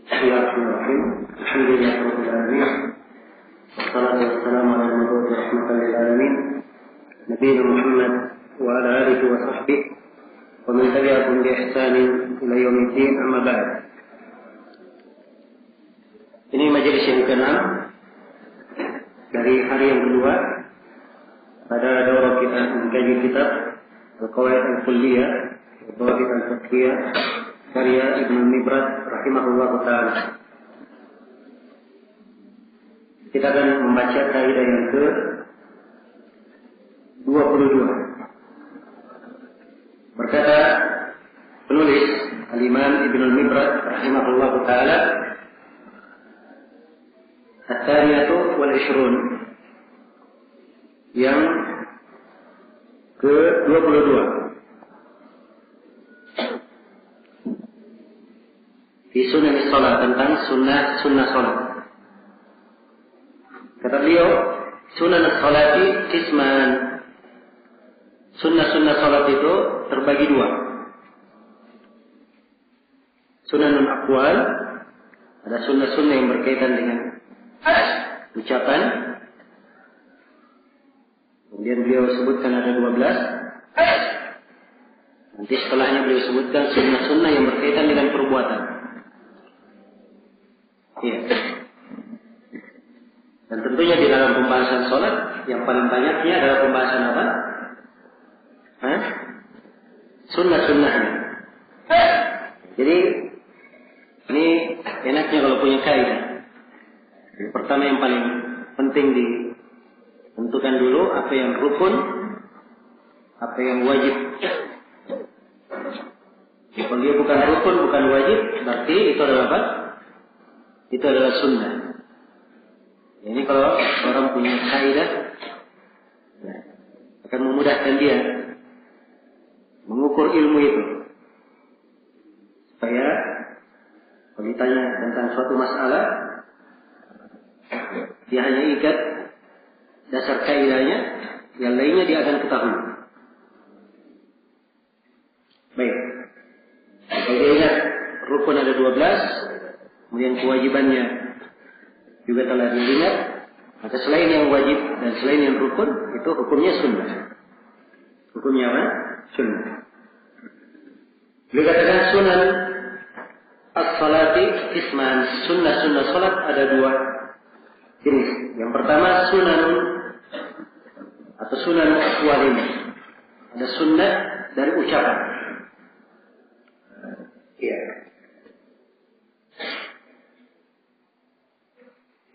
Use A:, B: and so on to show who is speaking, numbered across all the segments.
A: Bismillahirrahmanirrahim. Alhamdulillahirabbil alamin. Wassalatu wassalamu ala al-mab'uuth rahmatan lil alamin. Nabiyina Muhammad wa ala alihi wa sahbihi wa man tabi'ahum bi ihsanin ila yaumiddin, amma ba'd. Ini majelis yang ke-6 dari hari yang kedua pada daurah kita mengkaji kitab Al-Qawaid Al-Kulliyah wa Dhawabiq Al-Fiqhiyah karya Ibnu Mibrat rahimahullah ta'ala. Kita akan membaca kaidah yang ke-22. Berkata penulis Al-Imam Ibnu Mibrat rahimahullah ta'ala, At-Thaniyatu wal-Ishrun, yang ke-22, di sunnah salat, tentang sunnah salat. Kata beliau, sunnah salati qisman. Sunnah salat itu terbagi dua. Sunnahun aqwal, ada sunnah yang berkaitan dengan ucapan. Kemudian beliau sebutkan ada 12. Nanti setelahnya beliau sebutkan sunnah yang berkaitan dengan perbuatan. Ya. Dan tentunya di dalam pembahasan sholat yang paling banyaknya adalah pembahasan apa? Sunnah-sunnahnya. Jadi ini enaknya kalau punya kaidah. Pertama yang paling penting ditentukan dulu apa yang rukun, apa yang wajib. Kalau dia bukan rukun, bukan wajib, berarti itu adalah apa? Itu adalah sunnah. Ini kalau orang punya kaidah, akan memudahkan dia mengukur ilmu itu. Supaya kalau ditanya tentang suatu masalah, dia hanya ingat dasar kaidahnya, yang lainnya dia akan ketahui. Baik. Kalau dia ingat rukun ada 12, kemudian kewajibannya juga telah diingat, maka selain yang wajib dan selain yang rukun, itu hukumnya sunnah. Hukumnya apa? Sunnah. Beliau katakan sunan as-salati qisman. Sunnah salat ada dua jenis. Yang pertama sunanun atau sunan aqwalin. Ada sunnah dari ucapan. Iya.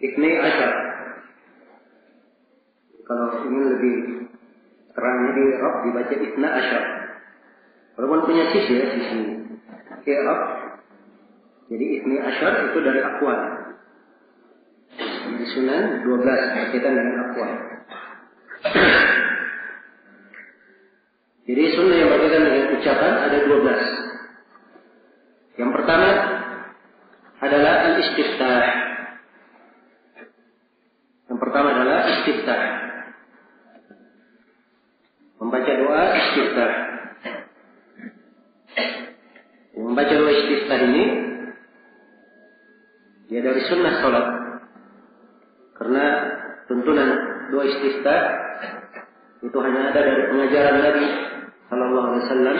A: Ikni asyar. Kalau ingin lebih terangnya di Arab dibaca ikna asyar. Walaupun punya sisi Arab. Jadi ikni asyar itu dari aqwal. Di sunan 12 berkaitan dengan aqwal. Jadi sunnah yang berkaitan dengan ucapan ada 12. Yang pertama adalah al-istiftah. Yang pertama adalah istiftah. Membaca doa istiftah. Membaca doa istiftah ini dia dari sunnah salat. Karena tuntunan doa istiftah itu hanya ada dari pengajaran Nabi sallallahu alaihi wasallam.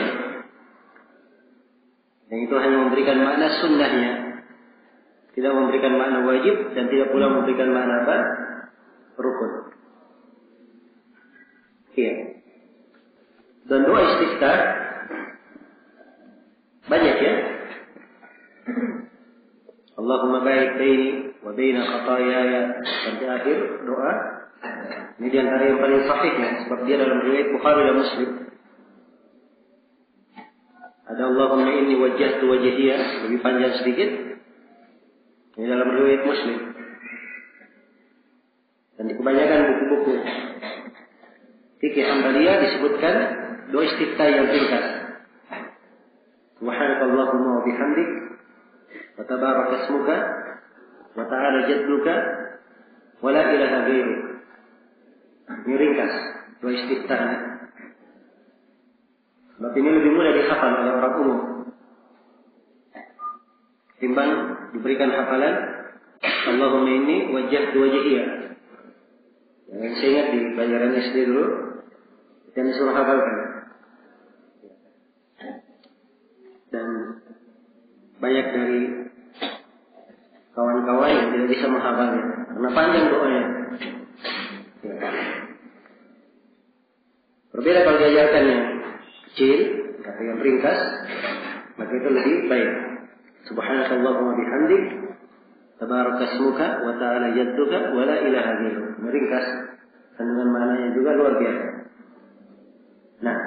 A: Dan itu hanya memberikan makna sunnahnya. Tidak memberikan makna wajib dan tidak pula memberikan makna apa? Rukun. Iya. Dan doa istiftah banyak ya. Allahumma baik baini wa baina khataayaya, sampai akhir doa. Ini di antara yang paling sahih ya, sebab dia dalam riwayat Bukhari dan Muslim. Ada Allahumma inni wajjahtu wajhiya, lebih panjang sedikit. Ini dalam riwayat Muslim. Dan di kebanyakan buku-buku fikih Hanbaliyah disebutkan doa istiftah yang ringkas. Subhanakallahumma wa bihamdik wa tabaraka ismuka wa ta'ala jadduka wa la ilaha ghairuk. Ini ringkas doa istiftahnya. Sebab ini lebih mudah dihafal oleh orang umum timbang diberikan hafalan Allahumma inni wajjahtu wajhiya. Yang saya ingat di pelajaran SD dulu, dan disuruh hafalkan. Dan banyak dari kawan-kawan yang tidak bisa menghafalnya karena panjang doanya. Berbeda kalau diajarkan yang kecil atau yang ringkas, maka itu lebih baik. Subhanakallahumma bihamdik, tabaraka ismuka wa ta'ala jadduka wa la ilaha ghairuka. Meringkas kandungan maknanya juga luar biasa. Nah,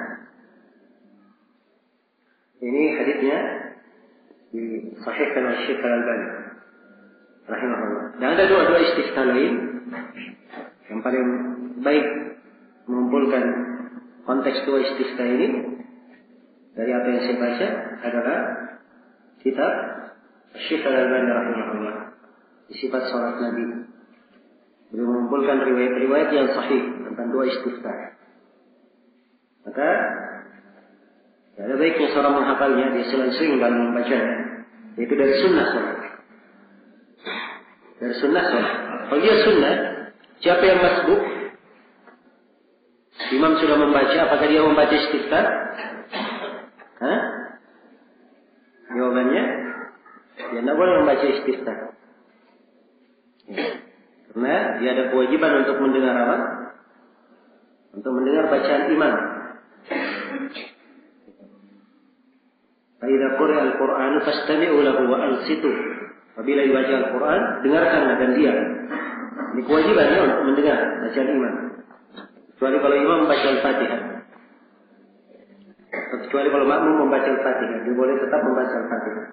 A: ini hadisnya disahihkan oleh Syekh Al-Albani rahimahullah. Dan ada dua istisqa lain yang paling baik mengumpulkan konteks dua istisqa ini dari apa yang saya baca adalah kitab Syekh Al-Albani rahimahullah di sifat salat Nabi. Beliau mengumpulkan riwayat-riwayat yang sahih tentang dua istisqa. Maka ada baiknya seorang menghafalnya, dia sering dalam membacanya, yaitu dari sunnah salat. Dari sunnah salat. Kalau dia sunnah, siapa yang masbuk? Imam sudah membaca, apakah dia membaca istisqa? Jawabannya, dia tidak boleh membaca istisqa. Karena dia ada kewajiban untuk mendengar apa? Untuk mendengar bacaan imam. Fa'idza quri'a al-Qur'an fastami'u lahu wa ansitu. Apabila dibaca Al-Quran, dengarkanlah dan diam. Ini kewajibannya untuk mendengar bacaan imam. Kecuali kalau imam membaca Al-Fatihah. Kecuali kalau makmum membaca Al-Fatihah, dia boleh tetap membaca Al-Fatihah.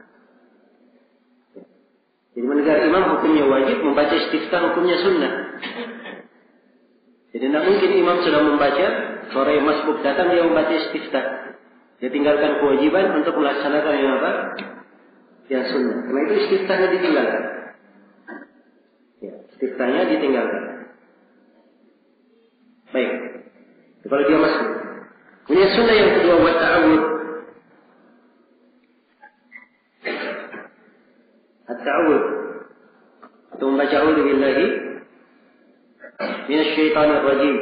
A: Jadi mendengar imam hukumnya wajib, membaca istisqa hukumnya sunnah. Jadi tidak mungkin imam sudah membaca, sore masbuk datang dia membaca istisqa. Dia tinggalkan kewajiban untuk melaksanakan yang apa? Yang sunnah. Karena itu istisqanya ditinggalkan. Ya, istisqanya ditinggalkan. Baik. Kalau dia masbuk. Kemudian sunnah yang kedua, wa ta'awud. At-ta'awud. Atau membaca a'udzu billahi minasyaitonir rajim.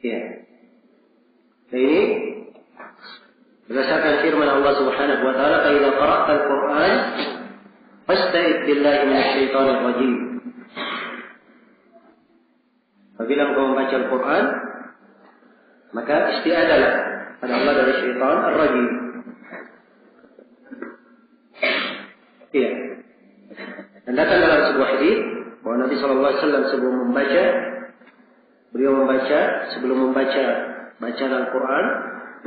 A: Ya. Dan ini berdasarkan firman Allah Subhanahu wa taala, "Fa idza qara'ta al-Qur'an fasta'id billahi minasyaitonir rajim." Apabila engkau membaca Al-Quran, maka isti'adalah pada Allah dari syaitan ar-rajim. Iya. Dan datang dalam sebuah hadis bahwa Nabi SAW sebelum membaca bacaan Al-Quran,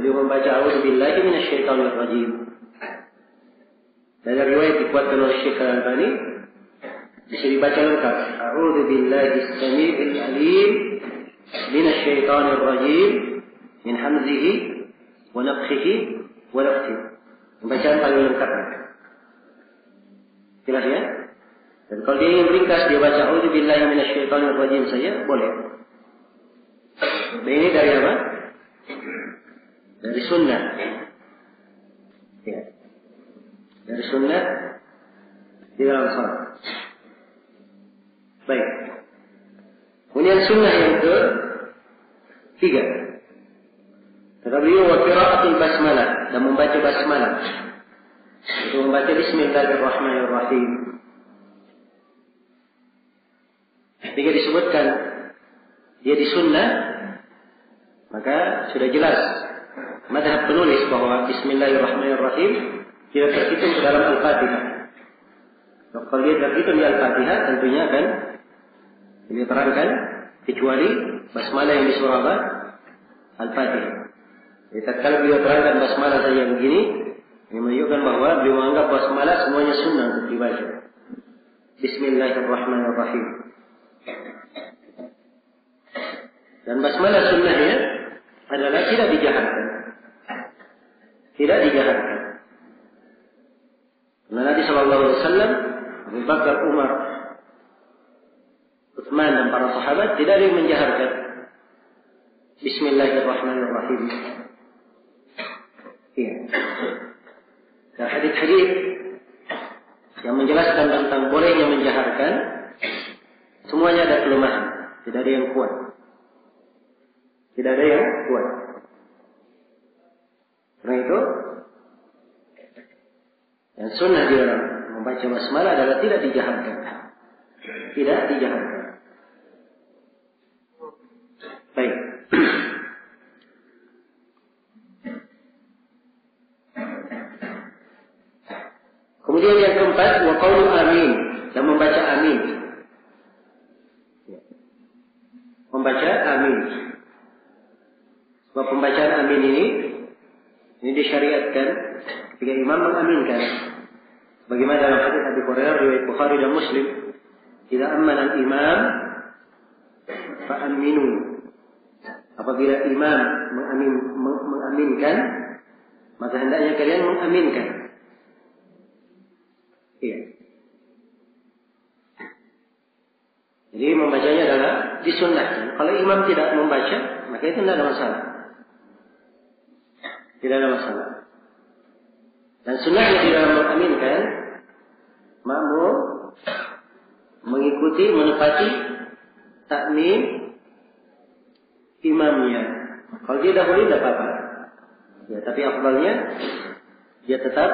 A: beliau membaca a'udzu billahi minasyaitonir rajim. Dari riwayat dikuatkan oleh Syekh Al-Albani, bisa dibaca lengkap. A'udzu billahi as-sami'il 'alim minasyaitonir rajim min hamzihi wa nafthihi wa nafthihi. Bacaan paling lengkap. Jelas ya? Dan kalau dia ingin ringkas, dia baca a'udzu billahi minasyaitonir rajim saja boleh. Dan ini dari apa? Dari sunnah. Ya. Dari sunnah di dalam salat. Baik. Kemudian sunnah yang ketiga. Kata beliau, wa qira'atul basmalah, dan membaca basmalah. Itu membaca Bismillahirrahmanirrahim. Ketika disebutkan dia di sunnah, maka sudah jelas mazhab penulis bahwa Bismillahirrahmanirrahim tidak terhitung ke dalam Al-Fatihah. Kalau dia terhitung di Al-Fatihah, tentunya akan diterangkan kecuali basmalah yang di surah Al-Fatihah. Jadi tatkala beliau terangkan basmalah saja begini, ini menunjukkan bahwa beliau menganggap basmalah semuanya sunnah untuk dibaca. Bismillahirrahmanirrahim. Dan basmalah sunnahnya adalah tidak dijaharkan. Tidak dijaharkan. Karena Nabi SAW, Abu Bakar, Umar, Utsman dan para sahabat tidak ada yang menjaharkan Bismillahirrahmanirrahim. Iya. Dan hadis-hadis yang menjelaskan tentang bolehnya menjaharkan, semuanya ada kelemahan, tidak ada yang kuat. Tidak ada yang kuat. Karena itu, yang sunnah di dalam membaca basmalah adalah tidak dijaharkan. Tidak dijaharkan. Baik. Kemudian yang keempat, wa qaulu amin, dan membaca amin. Membaca amin. Sebab pembacaan amin ini disyariatkan ketika imam mengaminkan. Bagaimana dalam hadis Abu Hurairah riwayat Bukhari dan Muslim, "Idza ammana al-imam fa aminu." Apabila imam mengaminkan, maka hendaknya kalian mengaminkan. Iya. Jadi membacanya adalah disunnahkan. Kalau imam tidak membaca, maka itu tidak ada masalah. Tidak ada masalah. Dan sunnahnya di dalam mengaminkan, makmum mengikuti, menepati takmim imamnya. Kalau dia dahulu tidak apa-apa. Ya, tapi afdalnya dia tetap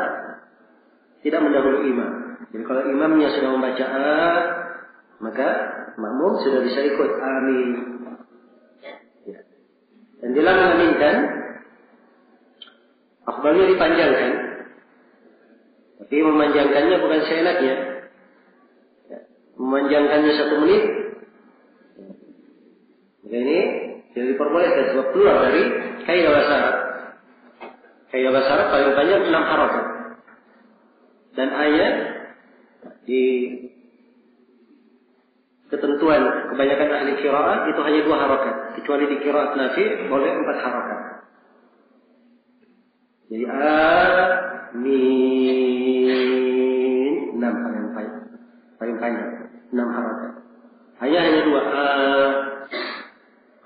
A: tidak mendahului imam. Jadi kalau imamnya sudah membaca A, maka makmum sudah bisa ikut amin. Ya. Dan dalam mengaminkan, afdalnya dipanjangkan. Tapi memanjangkannya bukan seenaknya. Ya. Memanjangkannya 1 menit. Maka ini tidak diperbolehkan sebab keluar dari kaidah bahasa Arab. Kaidah bahasa Arab paling banyak 6 harakat. Dan ayat di ketentuan kebanyakan ahli qiraat itu hanya 2 harakat. Kecuali di qiraat Nafi boleh 4 harakat. Jadi amin 6 paling panjang 6 harakat. Hanya 2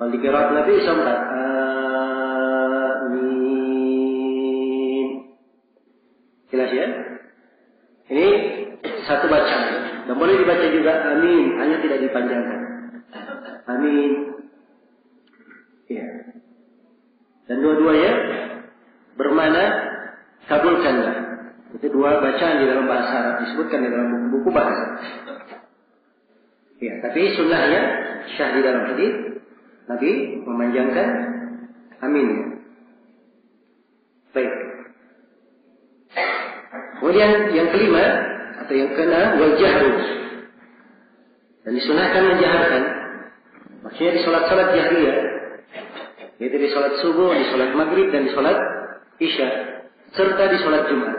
A: kalau di qiraat Nafi bisa 4 amin. Jelas ya? Ini satu bacaan. Dan boleh dibaca juga amin, hanya tidak dipanjangkan. Amin. Ya. Dan dua-duanya bermakna kabulkanlah. Itu 2 bacaan di dalam bahasa Arab, disebutkan di dalam buku bahasa. Ya, tapi sunnahnya syah di dalam hadis Nabi memanjangkan amin. Baik. Kemudian yang kelima atau yang keenam, wal jahru. Dan disunahkan menjaharkan. Maksudnya di salat-salat jahriyah, yaitu di salat subuh, di salat maghrib dan di salat isya, serta di salat Jumat.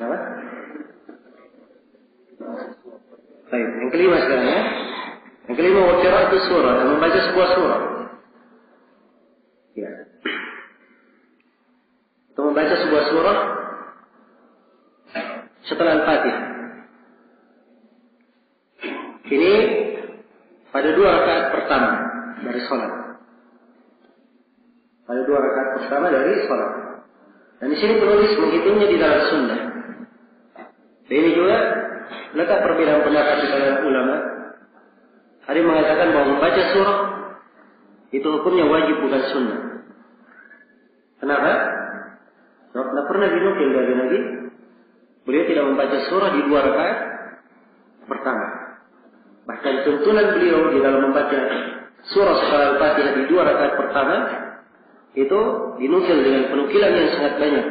A: Apa? Baik, yang kelima sekarang ya. Yang kelima, wa qira'atu surah, dan membaca sebuah surah. Ya. Untuk membaca sebuah surah setelah Al-Fatihah. Ini pada 2 rakaat pertama dari sholat. Pada 2 rakaat pertama dari sholat. Dan di sini penulis menghitungnya di dalam sunnah. Dan ini juga letak perbedaan pendapat di kalangan ulama. Ada yang mengatakan bahwa membaca surah itu hukumnya wajib bukan sunnah. Kenapa? Tidak pernah dinukil dari Nabi. Beliau tidak membaca surah di 2 rakaat pertama. Bahkan tuntunan beliau di dalam membaca surah setelah Al-Fatihah di 2 rakaat pertama itu dinukil dengan penukilan yang sangat banyak.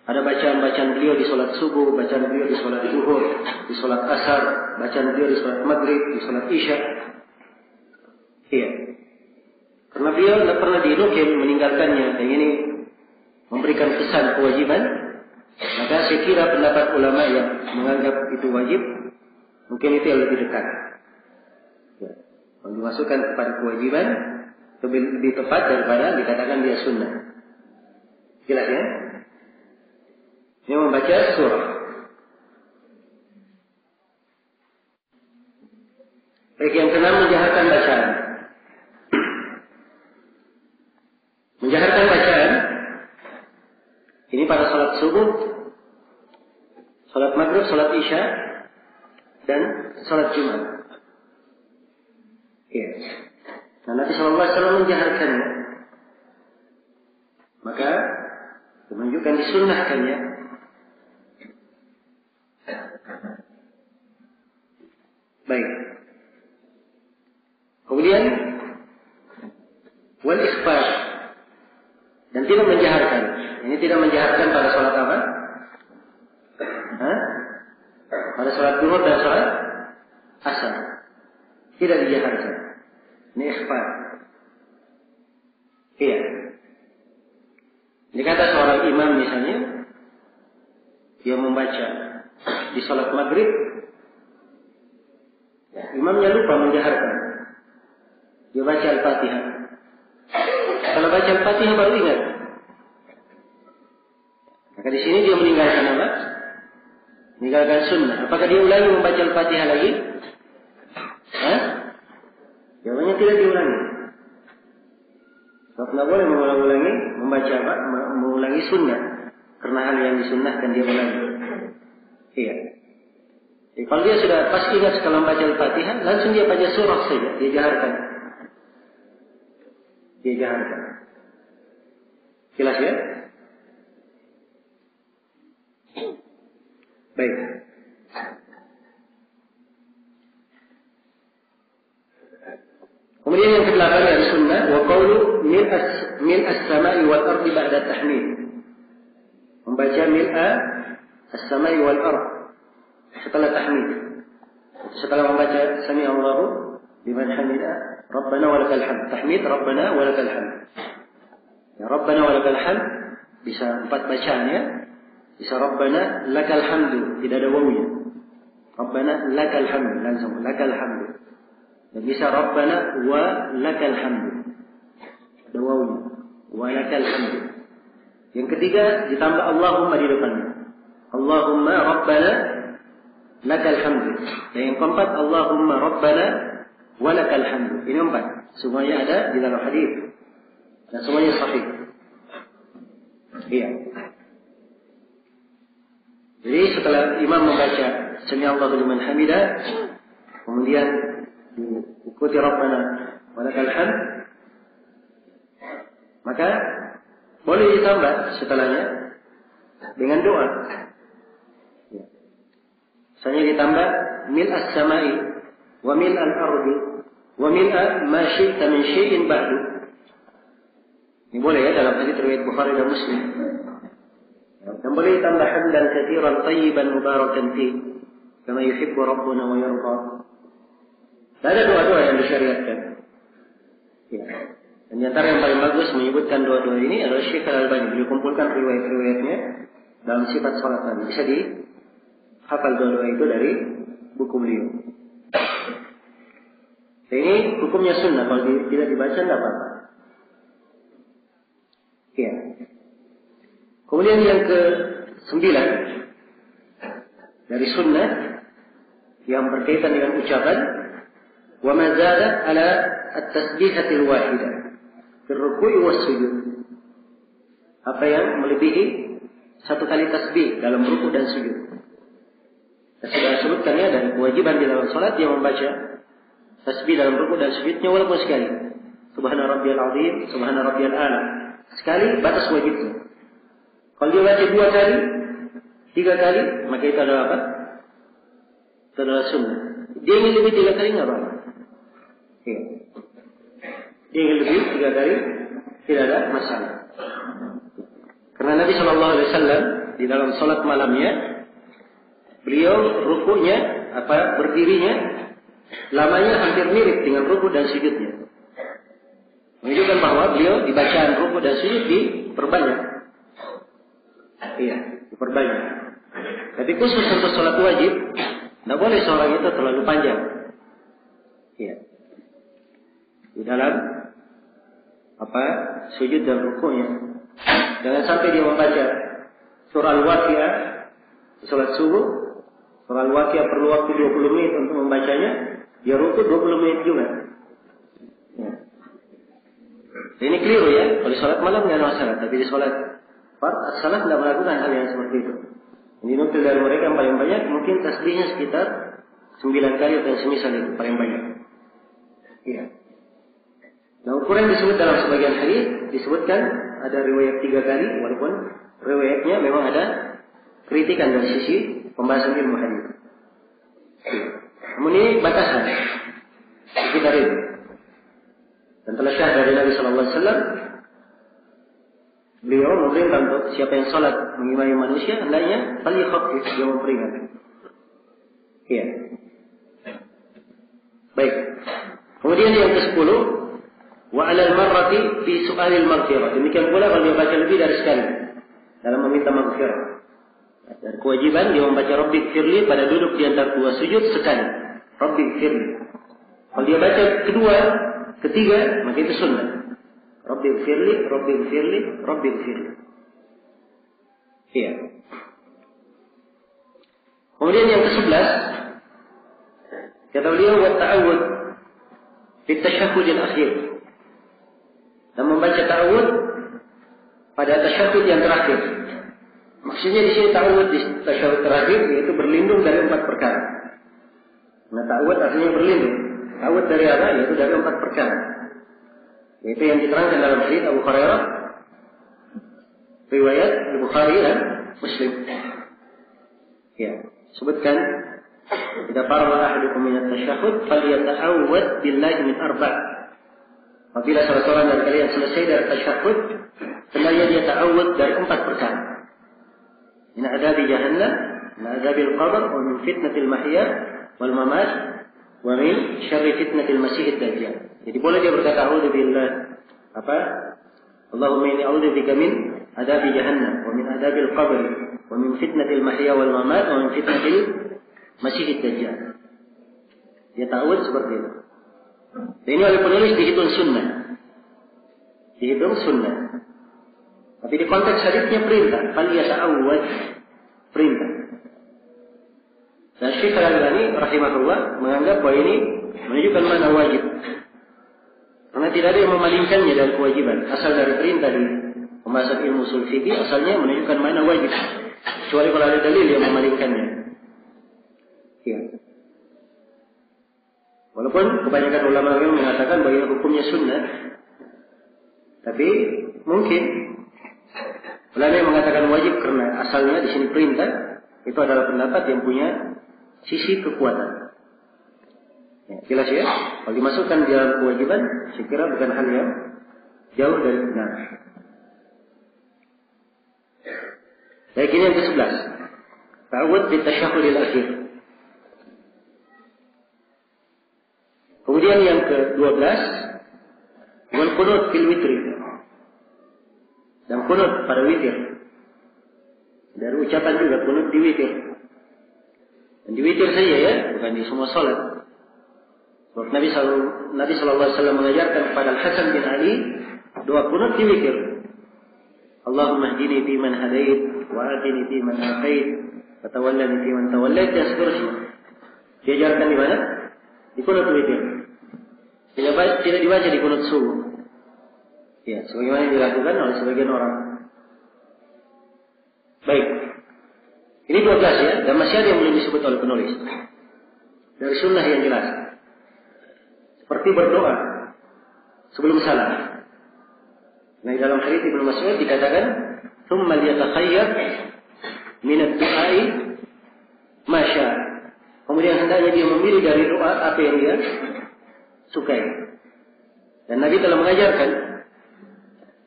A: Ada bacaan-bacaan beliau di sholat subuh, bacaan beliau di sholat zuhur, di sholat asar, bacaan beliau di sholat maghrib, di sholat isya. Iya. Karena beliau tidak pernah dinukil meninggalkannya, dan ini memberikan kesan kewajiban. Maka saya kira pendapat ulama yang menganggap itu wajib, mungkin itu yang lebih dekat. Ya. Kalau dimasukkan kepada kewajiban, lebih tepat daripada dikatakan dia sunnah. Jelas ya? Ini membaca surah. Baik, yang keenam, menjaharkan bacaan. Menjaharkan bacaan Ini pada salat subuh, salat maghrib, salat isya, dan salat Jumat. Ya. Nah, Nabi SAW menjaharkannya. Maka menunjukkan disunnahkannya. Baik. Kemudian wal ikhbar, dan tidak menjaharkan. Ini tidak menjaharkan pada salat apa? Pada salat duhur dan salat asar. Tidak dijaharkan. Ini ikhbar. Iya. Jika ada seorang imam misalnya, dia membaca di salat maghrib, imamnya lupa menjaharkan. Dia baca Al-Fatihah. Kalau baca Al-Fatihah baru ingat. Maka di sini dia meninggalkan apa? Meninggalkan sunnah. Apakah dia ulangi membaca Al-Fatihah lagi? Jawabannya tidak diulangi. Sebab tidak boleh mengulangi membaca apa? Mengulangi sunnah. Karena hal yang disunnahkan dia ulangi. Iya. Jadi kalau dia sudah pas ingat sekali membaca Al-Fatihah, langsung dia baca surah saja. Dia jaharkan. Jelas ya? Baik. Kemudian yang ke-8 dari sunnah, wa qawlu min as-sama'i wal ardi ba'da tahmid. Membaca mil'a as-sama'i wal ardi setelah tahmid. Setelah membaca sami Allahu liman hamidah, Rabbana walakal hamd. Tahmid Rabbana walakal hamd. Ya, Rabbana walakal hamd bisa 4 bacaannya. Bisa Rabbana lakal hamdu, tidak ada wawunya. Rabbana lakal hamdu, langsung lakal hamdu. Dan bisa Rabbana wa lakal hamdu, ada wawunya. Wa lakal hamdu. Yang ketiga ditambah Allahumma di depannya. Allahumma Rabbana lakal hamdu. Dan yang keempat Allahumma Rabbana walakal hamdu. Ini 4. Semuanya ada di dalam hadis dan semuanya sahih. Iya. Jadi setelah imam membaca Sami Allahu liman hamidah, kemudian diikuti Rabbana walakal hamd, maka boleh ditambah setelahnya dengan doa. Misalnya ditambah mil as-sama'i wa mil al-ardi wa mil ma syi'ta min syai'in ba'du. Ini boleh ya dalam hadis riwayat Bukhari dan Muslim. Dan boleh ditambah hamdan katsiran tayyiban mubarakan fi kama yuhibbu rabbuna wa yarda. Ada doa-doa yang disyariatkan. Ya. Dan di antara yang paling bagus menyebutkan doa-doa ini adalah Syekh Al-Albani. Beliau kumpulkan riwayat-riwayatnya dalam sifat salat Nabi. Bisa dihafal doa-doa itu dari buku beliau. Dan ini hukumnya sunnah. Kalau tidak dibaca tidak apa-apa. Ya. Kemudian yang ke-9 dari sunnah yang berkaitan dengan ucapan wa ma zada ala at-tasbihatil wahidah fi ruku' was sujud. Apa yang melebihi satu kali tasbih dalam ruku' dan sujud. Kita sudah sebutkannya dari kewajiban di dalam salat yang membaca tasbih dalam ruku' dan sujudnya walaupun sekali. Subhana rabbiyal azim, subhana rabbiyal a'la. Sekali batas wajibnya. Kalau dia baca 2 kali, 3 kali, maka itu adalah apa? Itu adalah sunnah. Dia ingin lebih 3 kali nggak apa-apa. Ya. Dia ingin lebih 3 kali, tidak ada masalah. Karena Nabi SAW di dalam salat malamnya, beliau rukuknya, berdirinya, lamanya hampir mirip dengan rukuk dan sujudnya. Menunjukkan bahwa beliau di bacaan rukuk dan sujud diperbanyak. Iya, diperbanyak. Tapi khusus untuk salat wajib, tidak boleh seorang itu terlalu panjang. Iya. Di dalam sujud dan rukuknya. Jangan sampai dia membaca surah Al-Waqiah di salat subuh. Surah Al-Waqiah perlu waktu 20 menit untuk membacanya. Dia rukuk 20 menit juga. Ya. Ini keliru ya. Kalau di salat malam tidak ada masalah, tapi di salat as-salaf tidak melakukan hal yang seperti itu. Ini nukil dari mereka yang paling banyak mungkin tasbihnya sekitar 9 kali atau semisal itu paling banyak. Iya. Nah, ukuran disebut dalam sebagian hadis disebutkan ada riwayat 3 kali, walaupun riwayatnya memang ada kritikan dari sisi pembahasan ilmu hadis. Namun ini batasan sekitar itu. Dan telah syah dari Nabi SAW, beliau memerintah untuk siapa yang sholat mengimami manusia, hendaknya falyakhaffif, dia memperingatkan. Iya. Baik. Kemudian yang ke-10, wa 'alal marrati fi su'alil maghfirah. Demikian pula kalau dia baca lebih dari sekali dalam meminta maghfirah. Dan kewajiban dia membaca Rabbighfirli pada duduk di antara 2 sujud sekali. Rabbighfirli. Kalau dia baca kedua, ketiga, maka itu sunnah. Rabbighfirli, Rabbighfirli, Rabbighfirli. Iya. Kemudian yang ke-11, kata beliau wa ta'awud fi tasyahhud al-akhir. Dan membaca ta'awud pada tasyahhud yang terakhir. Maksudnya di sini ta'awud di tasyahhud terakhir yaitu berlindung dari 4 perkara. Nah, ta'awud artinya berlindung. Ta'awud dari apa? Yaitu dari 4 perkara. Yaitu yang diterangkan dalam hadis Abu Hurairah, riwayat Bukhari dan Muslim. Ya, sebutkan idza faraga ahadukum min at-tasyahhud falyata'awwad billahi min 4. Apabila salah seorang dari kalian selesai dari tasyahhud, hendaknya dia ta'awud dari 4 perkara. Min adzabi jahannam, min adzabil qabr, wa min fitnatil mahya wal mamat, wa min syarri fitnatil masiihid dajjal. Jadi boleh dia berkata a'udzu billah apa? Allahumma inni a'udzubika min adzabi jahannam wa min adzabil qabr wa min fitnatil mahya wal mamat wa min fitnatil masiihid dajjal. Dia ta'awudz seperti itu. Dan ini oleh penulis dihitung sunnah. Dihitung sunnah. Tapi di konteks hadisnya perintah, fal yata'awwad, perintah. Dan Syekh Al-Albani rahimahullah menganggap bahwa ini menunjukkan mana wajib. Karena tidak ada yang memalingkannya dari kewajiban. Asal dari perintah di pembahasan ilmu ushul fikih, asalnya menunjukkan mana wajib. Kecuali kalau ada dalil yang memalingkannya. Ya. Walaupun kebanyakan ulama yang mengatakan bahwa hukumnya sunnah, tapi mungkin ulama yang mengatakan wajib karena asalnya di sini perintah, itu adalah pendapat yang punya sisi kekuatan. Ya, jelas ya? Kalau dimasukkan di dalam kewajiban, saya kira bukan hal yang jauh dari benar. Baik, ini yang ke-11. Ta'awud di tasyahhudil akhir. Kemudian yang ke-12, wal qunut fil witri. Dan qunut pada witir. Dari ucapan juga qunut di witir. Dan di witir saja ya, bukan di semua salat. Nabi sallallahu alaihi wasallam mengajarkan kepada Al-Hasan bin Ali doa qunut di witir. Allahumma hdini fi man hadait wa atini fi man atait wa tawallani fi man tawallait, dan seterusnya. Diajarkan di mana? Di qunut witir. Tidak dibaca di qunut subuh. Ya, sebagaimana yang dilakukan oleh sebagian orang. Baik. Ini 12 ya, dan masih ada yang belum disebut oleh penulis. Dari sunnah yang jelas. Seperti berdoa sebelum salat. Nah, dalam hadis Ibnu Mas'ud dikatakan, "Tsumma liyatakhayyar min ad-du'a'i ma syaa." Kemudian hendaknya dia memilih dari doa apa yang dia sukai. Dan Nabi telah mengajarkan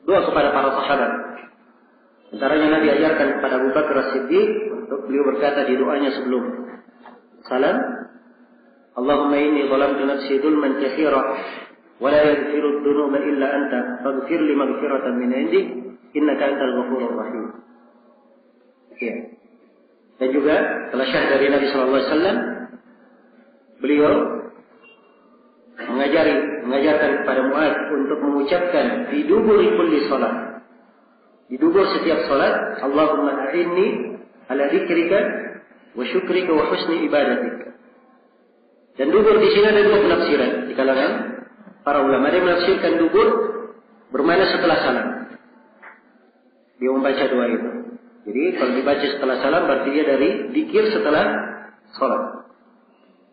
A: doa kepada para sahabat. Antaranya Nabi ajarkan kepada Abu Bakar As-Siddiq untuk beliau berkata di doanya sebelum salam, Allahumma inni zalamtu nafsi dzulman katsiran wa la yaghfiru dzunuba illa anta faghfir li maghfiratan min 'indik innaka antal ghafurur rahim. Ya. Dan juga telah syahid dari Nabi sallallahu alaihi wasallam, beliau mengajarkan kepada Mu'adz untuk mengucapkan di duburi kulli salat. Di dubur setiap salat, Allahumma a'inni ala dzikrika wa syukrika wa husni ibadatik. Dan dubur di sini ada 2 penafsiran di kalangan para ulama. Ada yang menafsirkan dubur bermakna setelah salam. dia membaca doa itu. Jadi kalau dibaca setelah salam berarti dia dari zikir setelah salat.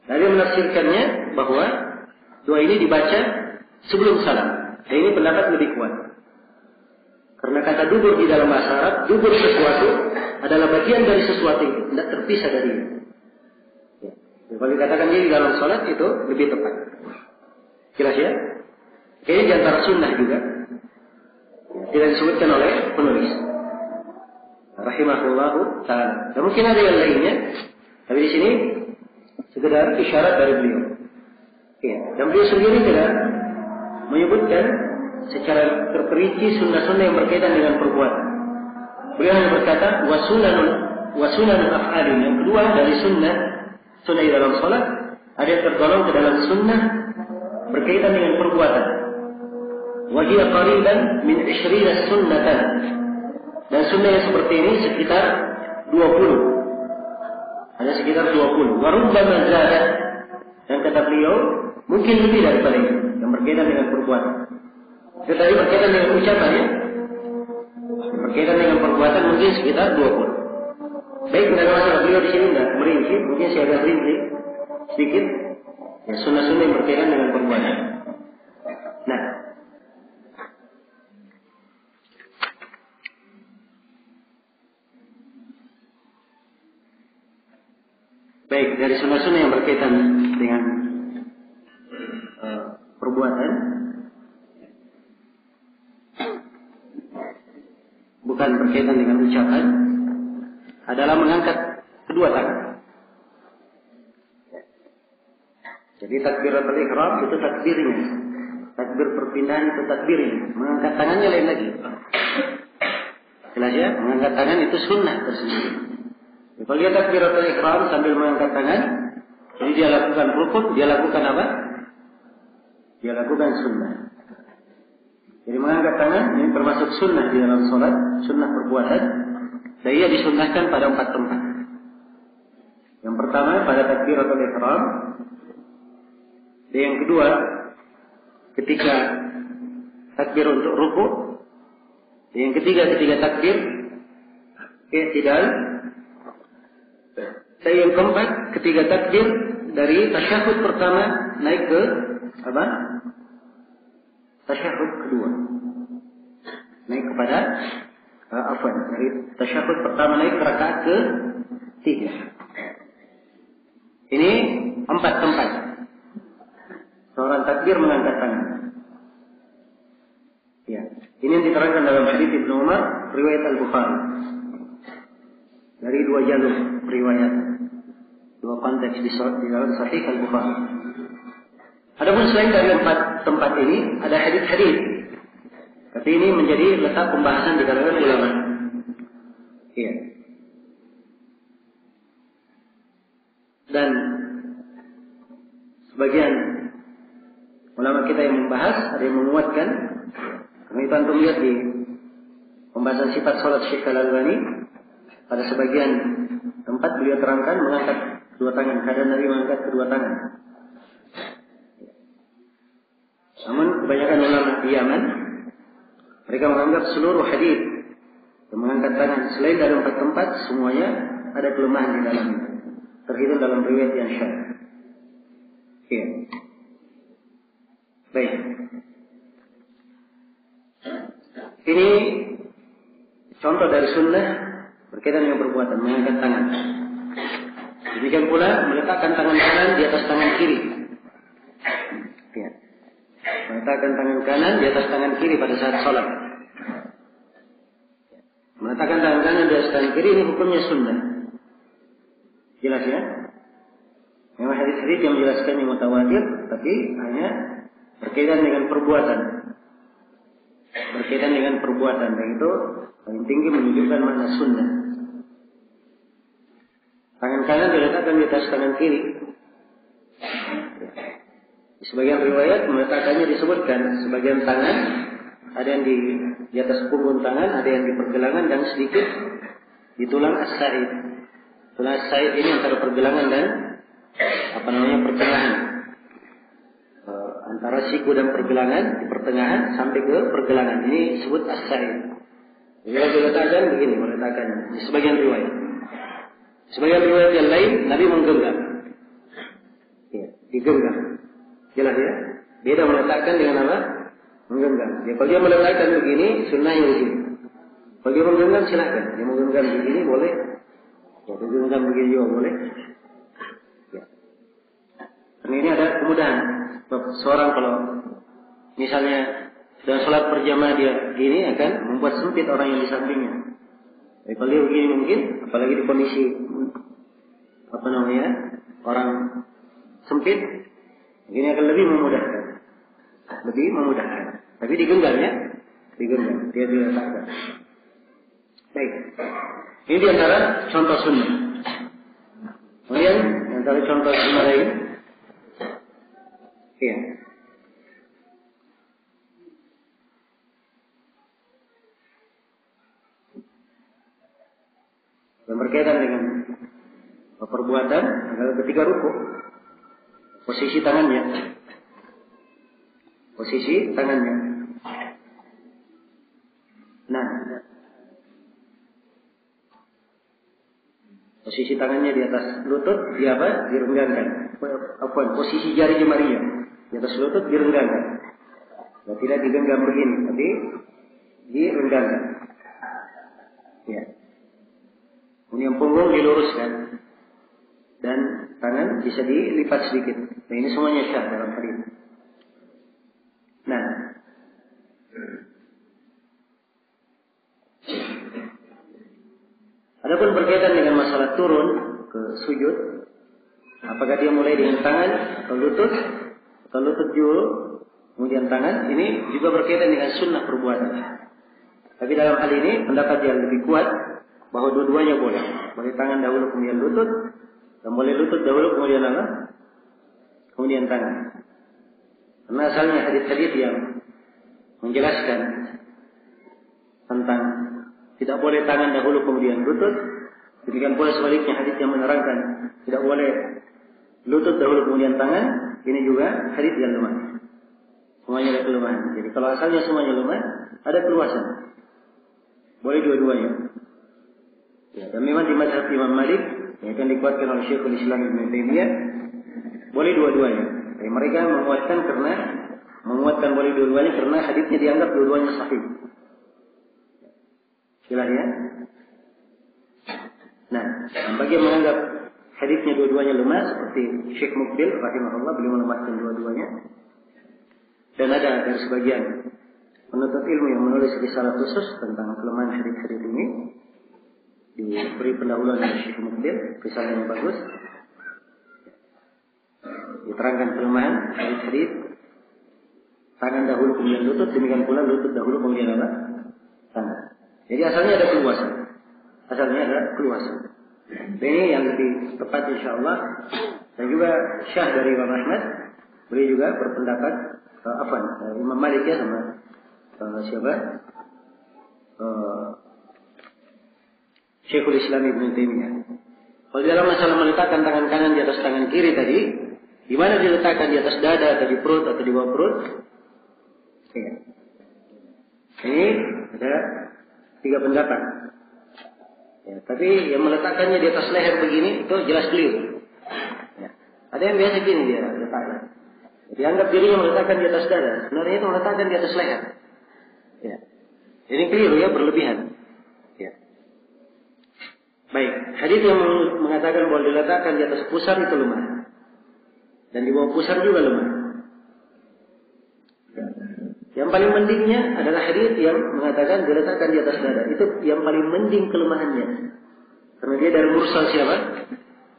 A: Lalu menafsirkannya bahwa doa ini dibaca sebelum salam. Dan ini pendapat lebih kuat. Karena kata dubur di dalam bahasa Arab, dubur sesuatu adalah bagian dari sesuatu itu, tidak terpisah darinya. Ya. Kalau dikatakan ini di dalam salat itu lebih tepat. Jelas ya? Ini di antara sunnah juga. Tidak disebutkan oleh penulis. Rahimahullahu ta'ala. Dan mungkin ada yang lainnya. Tapi di sini sekedar isyarat dari beliau. Ya. Dan beliau sendiri tidak menyebutkan secara terperinci sunnah-sunnah yang berkaitan dengan perbuatan. Beliau hanya berkata wasunanul af'alin. Yang kedua dari sunnah di dalam salat ada yang tergolong ke dalam sunnah berkaitan dengan perbuatan. Wa hiya qariban min 20 sunnatan. Dan sunnah yang seperti ini sekitar 20. Ada sekitar 20. Wa rubbama zada. Dan kata beliau mungkin lebih daripada itu yang berkaitan dengan perbuatan. Tetapi berkaitan dengan ucapan ya. Berkaitan dengan perbuatan mungkin sekitar 20. Baik, tidak ada masalah. Beliau di sini tidak merinci, mungkin saya agak rinci sedikit. Ya, sunnah-sunnah yang berkaitan dengan perbuatan. Nah, baik, dari sunnah-sunnah yang berkaitan dengan perbuatan, bukan berkaitan dengan ucapan, adalah mengangkat kedua tangan. Jadi takbiratul ihram itu takbirnya, takbir perpindahan itu takbirnya. Mengangkat tangannya lain lagi. Jelas ya, mengangkat tangan itu sunnah tersendiri. Kalau dia takbiratul ihram sambil mengangkat tangan, jadi dia lakukan rukun, dia lakukan apa? Dia lakukan sunnah. Jadi mengangkat tangan ini termasuk sunnah di dalam sholat, sunnah perbuatan. Dan ia disunnahkan pada 4 tempat. Yang pertama pada takbiratul ihram. Dan yang kedua ketika takbir untuk ruku. Dan yang ketiga ketika takbir i'tidal. Dan yang keempat ketika takbir dari tasyahud pertama naik ke apa? Tasyahud kedua. Naik kepada dari tasyahud pertama naik ke rakaat ke-3. Ini 4 tempat. Seorang takbir mengangkat tangan. Ya, ini yang diterangkan dalam hadis Ibnu Umar riwayat Al-Bukhari. Dari 2 jalur riwayat, 2 konteks di dalam Sahih Al-Bukhari. Adapun selain dari 4 tempat ini ada hadis-hadis. Tapi ini menjadi letak pembahasan di kalangan ulama. Iya. Dan sebagian ulama kita yang membahas, ada yang menguatkan. Karena itu antum lihat di pembahasan sifat salat Syekh Al-Albani, pada sebagian tempat beliau terangkan mengangkat kedua tangan, keadaan Nabi mengangkat kedua tangan. Namun kebanyakan ulama di Yaman mereka menganggap seluruh hadis yang mengangkat tangan selain dari 4 tempat semuanya ada kelemahan di dalamnya, terhitung dalam riwayat yang syadz. Iya. Baik. Ini contoh dari sunnah berkaitan dengan perbuatan mengangkat tangan. Demikian pula meletakkan tangan kanan di atas tangan kiri. Ya. Meletakkan tangan kanan di atas tangan kiri pada saat sholat. Meletakkan tangan kanan di atas tangan kiri ini hukumnya sunnah. Jelas ya? Memang hadis-hadis yang menjelaskannya mutawatir, tapi hanya berkaitan dengan perbuatan. Berkaitan dengan perbuatan, dan itu paling tinggi menunjukkan makna sunnah. Tangan kanan diletakkan di atas tangan kiri. Di sebagian riwayat meletakkannya disebutkan sebagian tangan ada yang di atas punggung tangan, ada yang di pergelangan dan sedikit di tulang as-sa'id. Tulang as-sa'id ini antara pergelangan dan pertengahan. Antara siku dan pergelangan di pertengahan sampai ke pergelangan ini disebut as-sa'id. Jadi diletakkan begini, meletakkan di sebagian riwayat. Sebagian riwayat yang lain Nabi menggenggam. Ya, digenggam. Jelas ya? Beda meletakkan dengan apa? Menggenggam. Ya, kalau dia meletakkan begini, sunnahnya begini. Kalau dia menggenggam silakan. Dia menggenggam begini boleh. Ya, menggenggam begini juga boleh. Ya. Karena ini ada kemudahan. Seorang kalau misalnya dalam sholat berjamaah dia gini akan membuat sempit orang yang di sampingnya. Jadi kalau dia begini mungkin, apalagi di kondisi orang sempit, ini akan lebih memudahkan. Tapi digenggam ya, digenggam, dia diletakkan. Baik, ini di antara contoh sunnah. Kemudian di antara contoh sunnah lain, ya. Yang berkaitan dengan perbuatan adalah ketika rukuk, posisi tangannya. Nah, posisi tangannya di atas lutut, dia apa? Direnggangkan. Posisi jari jemarinya di atas lutut direnggangkan. Nah, tidak digenggam begini, tapi direnggangkan. Ya. Kemudian punggung diluruskan dan tangan bisa dilipat sedikit. Nah, ini semuanya syah dalam hadis. Nah, adapun berkaitan dengan masalah turun ke sujud, apakah dia mulai dengan tangan atau lutut dulu, kemudian tangan, ini juga berkaitan dengan sunnah perbuatan. Tapi dalam hal ini pendapat yang lebih kuat bahwa dua-duanya boleh. Boleh tangan dahulu kemudian lutut, dan boleh lutut dahulu kemudian apa? Kemudian tangan. Karena asalnya hadis-hadis yang menjelaskan tentang tidak boleh tangan dahulu kemudian lutut, demikian pula sebaliknya hadis yang menerangkan tidak boleh lutut dahulu kemudian tangan, ini juga hadis yang lemah. Semuanya ada kelemahan. Jadi kalau asalnya semuanya lemah, ada keluasan. Boleh dua-duanya. Ya, dan memang di mazhab Imam Malik yang akan dikuatkan oleh Syekhul Islam Ibnu Taimiyah boleh dua-duanya. Tapi mereka menguatkan boleh dua-duanya karena hadisnya dianggap dua-duanya sahih. Jelas ya? Nah, bagi yang menganggap hadisnya dua-duanya lemah seperti Syekh Mukbil rahimahullah, beliau melemahkan dua-duanya. Dan ada dari sebagian penuntut ilmu yang menulis risalah khusus tentang kelemahan hadis-hadis ini. Diberi pendahuluan oleh Syekh Mukbil, risalah yang bagus. Diterangkan kelemahan hadis-hadis tangan dahulu kemudian lutut, demikian pula lutut dahulu kemudian apa? Tangan. Jadi asalnya ada keluasan. Ini yang lebih tepat insyaallah. Dan juga syah dari Imam Ahmad, beliau juga berpendapat Imam Malik ya sama siapa? Syekhul Islam Ibnu Taimiyah. Kalau dalam masalah meletakkan tangan kanan di atas tangan kiri tadi, di mana diletakkan, di atas dada atau di perut atau di bawah perut? Ya. Ini ada 3 pendapat. Ya, tapi yang meletakkannya di atas leher begini itu jelas keliru. Ya. Ada yang biasa gini dia letakkan. Dianggap dirinya meletakkan di atas dada, sebenarnya itu meletakkan di atas leher. Ya. Ini keliru ya, berlebihan. Ya. Baik, hadis yang mengatakan boleh diletakkan di atas pusar itu lemah. Dan di bawah pusar juga lemah. Yang paling mendingnya adalah hadis yang mengatakan diletakkan di atas dada. Itu yang paling mending kelemahannya. Karena dia dari mursal siapa?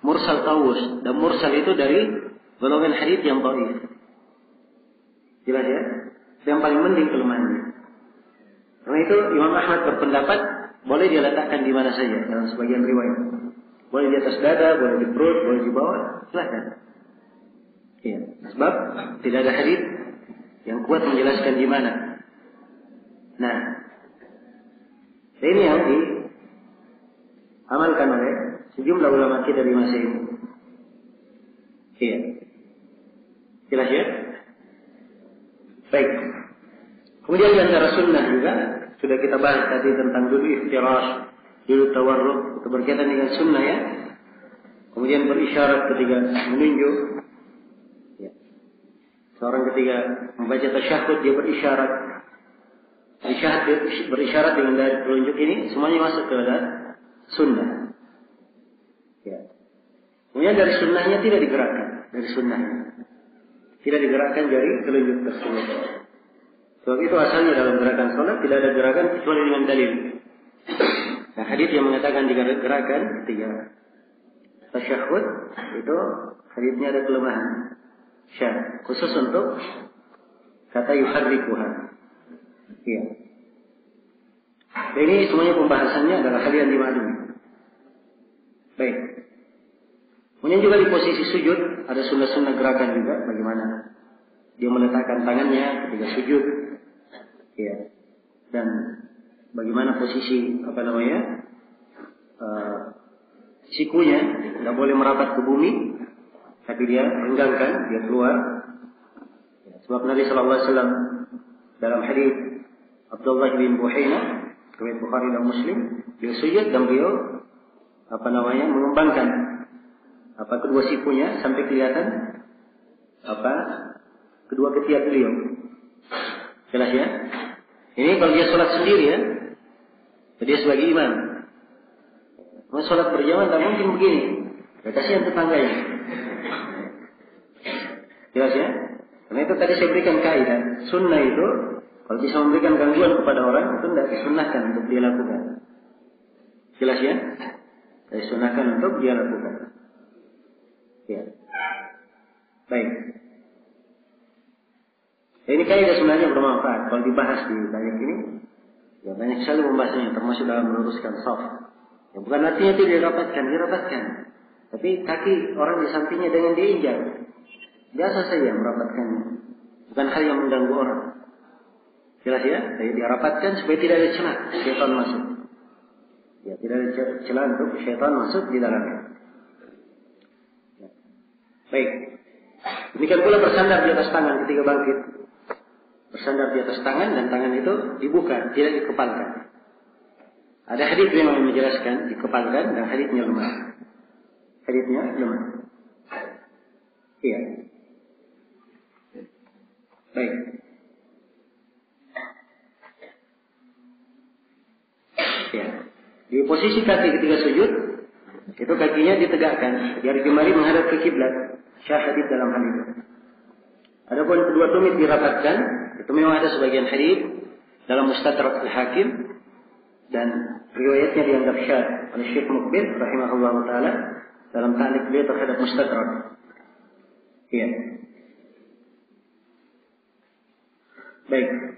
A: Mursal Tawus. Dan mursal itu dari golongan hadis yang dhaif. Jelas ya? Itu yang paling mending kelemahannya. Karena itu Imam Ahmad berpendapat boleh dia letakkan di mana saja dalam sebagian riwayat. Boleh di atas dada, boleh di perut, boleh di bawah, silakan. Iya, sebab tidak ada hadis yang kuat menjelaskan di mana. Nah, ini yang diamalkan oleh sejumlah ulama kita di masa ini. Iya, jelas ya. Baik. Kemudian di antara sunnah juga sudah kita bahas tadi tentang dulu iftirash, dulu tawarruk, itu berkaitan dengan sunnah ya. Kemudian berisyarat ketika menunjuk. Ya. Seorang ketika membaca tasyahud dia berisyarat. Berisyarat dengan dari telunjuk ini semuanya masuk ke dalam sunnah. Ya. Kemudian dari sunnahnya tidak digerakkan, dari sunnahnya tidak digerakkan jari telunjuk tersebut. Sebab itu asalnya dalam gerakan sholat tidak ada gerakan kecuali dengan dalil. Nah, hadits yang mengatakan digerakkan ketika tasyahud itu haditsnya ada kelemahan. Syah khusus untuk kata yuharrikuha. Iya. Dan ini semuanya pembahasannya adalah hal yang dimaklumi. Baik. Kemudian juga di posisi sujud ada sunnah-sunnah gerakan juga, bagaimana dia meletakkan tangannya ketika sujud. Iya. Dan bagaimana posisi sikunya tidak boleh merapat ke bumi, tapi dia renggangkan, dia keluar. Sebab Nabi Sallallahu Alaihi Wasallam dalam hadis Abdullah bin Buhaina, riwayat Bukhari dan Muslim, dia sujud dan beliau mengembangkan kedua sikunya sampai kelihatan kedua ketiak beliau. Jelas ya? Ini kalau dia sholat sendiri ya, dia sebagai imam. Kalau sholat berjamaah tak mungkin begini. Ya, kasihan tetangganya. Jelas ya? Karena itu tadi saya berikan kaidah. Sunnah itu kalau bisa memberikan gangguan kepada orang itu tidak disunnahkan untuk dia lakukan. Jelas ya? Disunnahkan untuk dia lakukan. Ya. Baik. Ya, ini kaidah sebenarnya bermanfaat kalau dibahas di banyak ini. Ya banyak sekali pembahasannya termasuk dalam meluruskan shaf. Ya, bukan artinya tidak dirapatkan. Tapi kaki orang di sampingnya dengan diinjak. Biasa saja merapatkannya. Bukan hal yang mengganggu orang. Jelas ya? Jadi dirapatkan supaya tidak ada celah syaitan masuk. Ya, tidak ada celah untuk syaitan masuk di dalamnya. Ya. Baik. Demikian pula bersandar di atas tangan ketika bangkit. Bersandar di atas tangan dan tangan itu dibuka, tidak dikepalkan. Ada hadits yang menjelaskan dikepalkan dan haditsnya lemah. Haditsnya lemah. Iya. Baik. Ya. Di posisi kaki ketika sujud, itu kakinya ditegakkan, jari jemari menghadap ke kiblat. Syah hadits dalam hal itu. Adapun kedua tumit dirapatkan, itu memang ada sebagian hadits dalam Mustadrak Al-Hakim dan riwayatnya dianggap syadz oleh Syekh Muqbil rahimahullah taala dalam ta'liq beliau terhadap Mustadrak. Iya. Baik.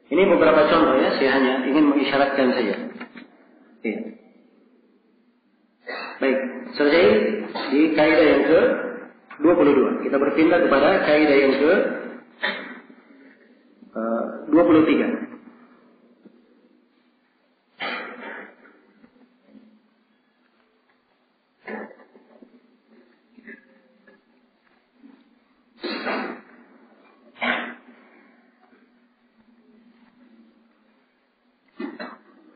A: Ini beberapa contoh ya, saya hanya ingin mengisyaratkan saja. Iya. Baik, selesai di kaidah yang ke-22. Kita berpindah kepada kaidah yang ke-23.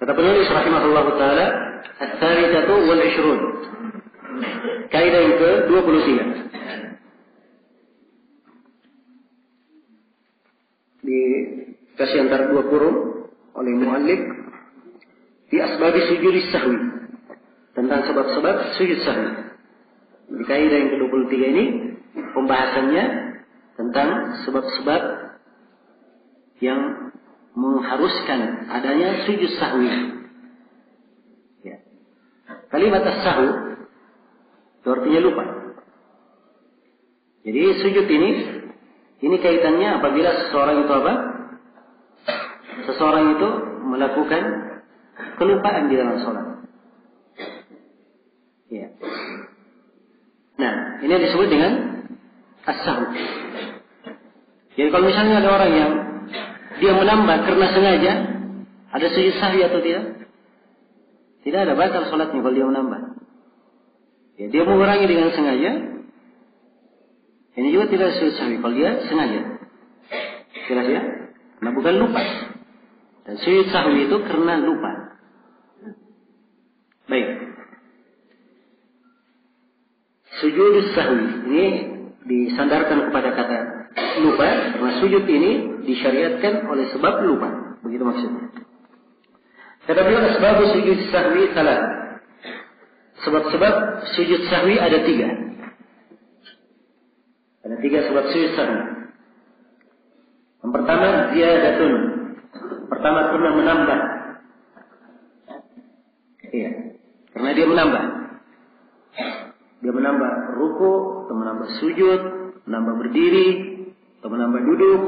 A: Kata penulis rahimahullah ta'ala, Al-Thalithatu wal-Ishrun. Kaidah yang ke-23. Dikasih antara dua kurung oleh muallif di asbabi sujud sahwi. Tentang sebab-sebab sujud sahwi. Di kaidah yang ke-23 ini pembahasannya tentang sebab-sebab yang mengharuskan adanya sujud sahwi. Ya. Kalimat as-sahwu itu artinya lupa. Jadi sujud ini kaitannya apabila seseorang itu melakukan kelupaan di dalam sholat. Ya. Nah, ini disebut dengan as-sahwu. Jadi kalau misalnya ada orang yang dia menambah karena sengaja, ada sujud sahwi atau tidak? Tidak ada, batal sholatnya kalau dia menambah. Ya, dia mengurangi dengan sengaja. Ini juga tidak ada sujud sahwi kalau dia sengaja. Jelas ya? Nah, bukan lupa. Dan sujud sahwi itu karena lupa. Baik. Sujud sahwi ini disandarkan kepada kata lupa, karena sujud ini disyariatkan oleh sebab lupa. Begitu maksudnya. Kata beliau, sebab sujud sahwi salah. Sebab-sebab sujud sahwi ada 3. Ada 3 sebab sujud sahwi. Yang pertama, ziyadatun. Pertama, pernah menambah. Iya. Karena dia menambah. Dia menambah ruku, atau menambah sujud, menambah berdiri, atau menambah duduk.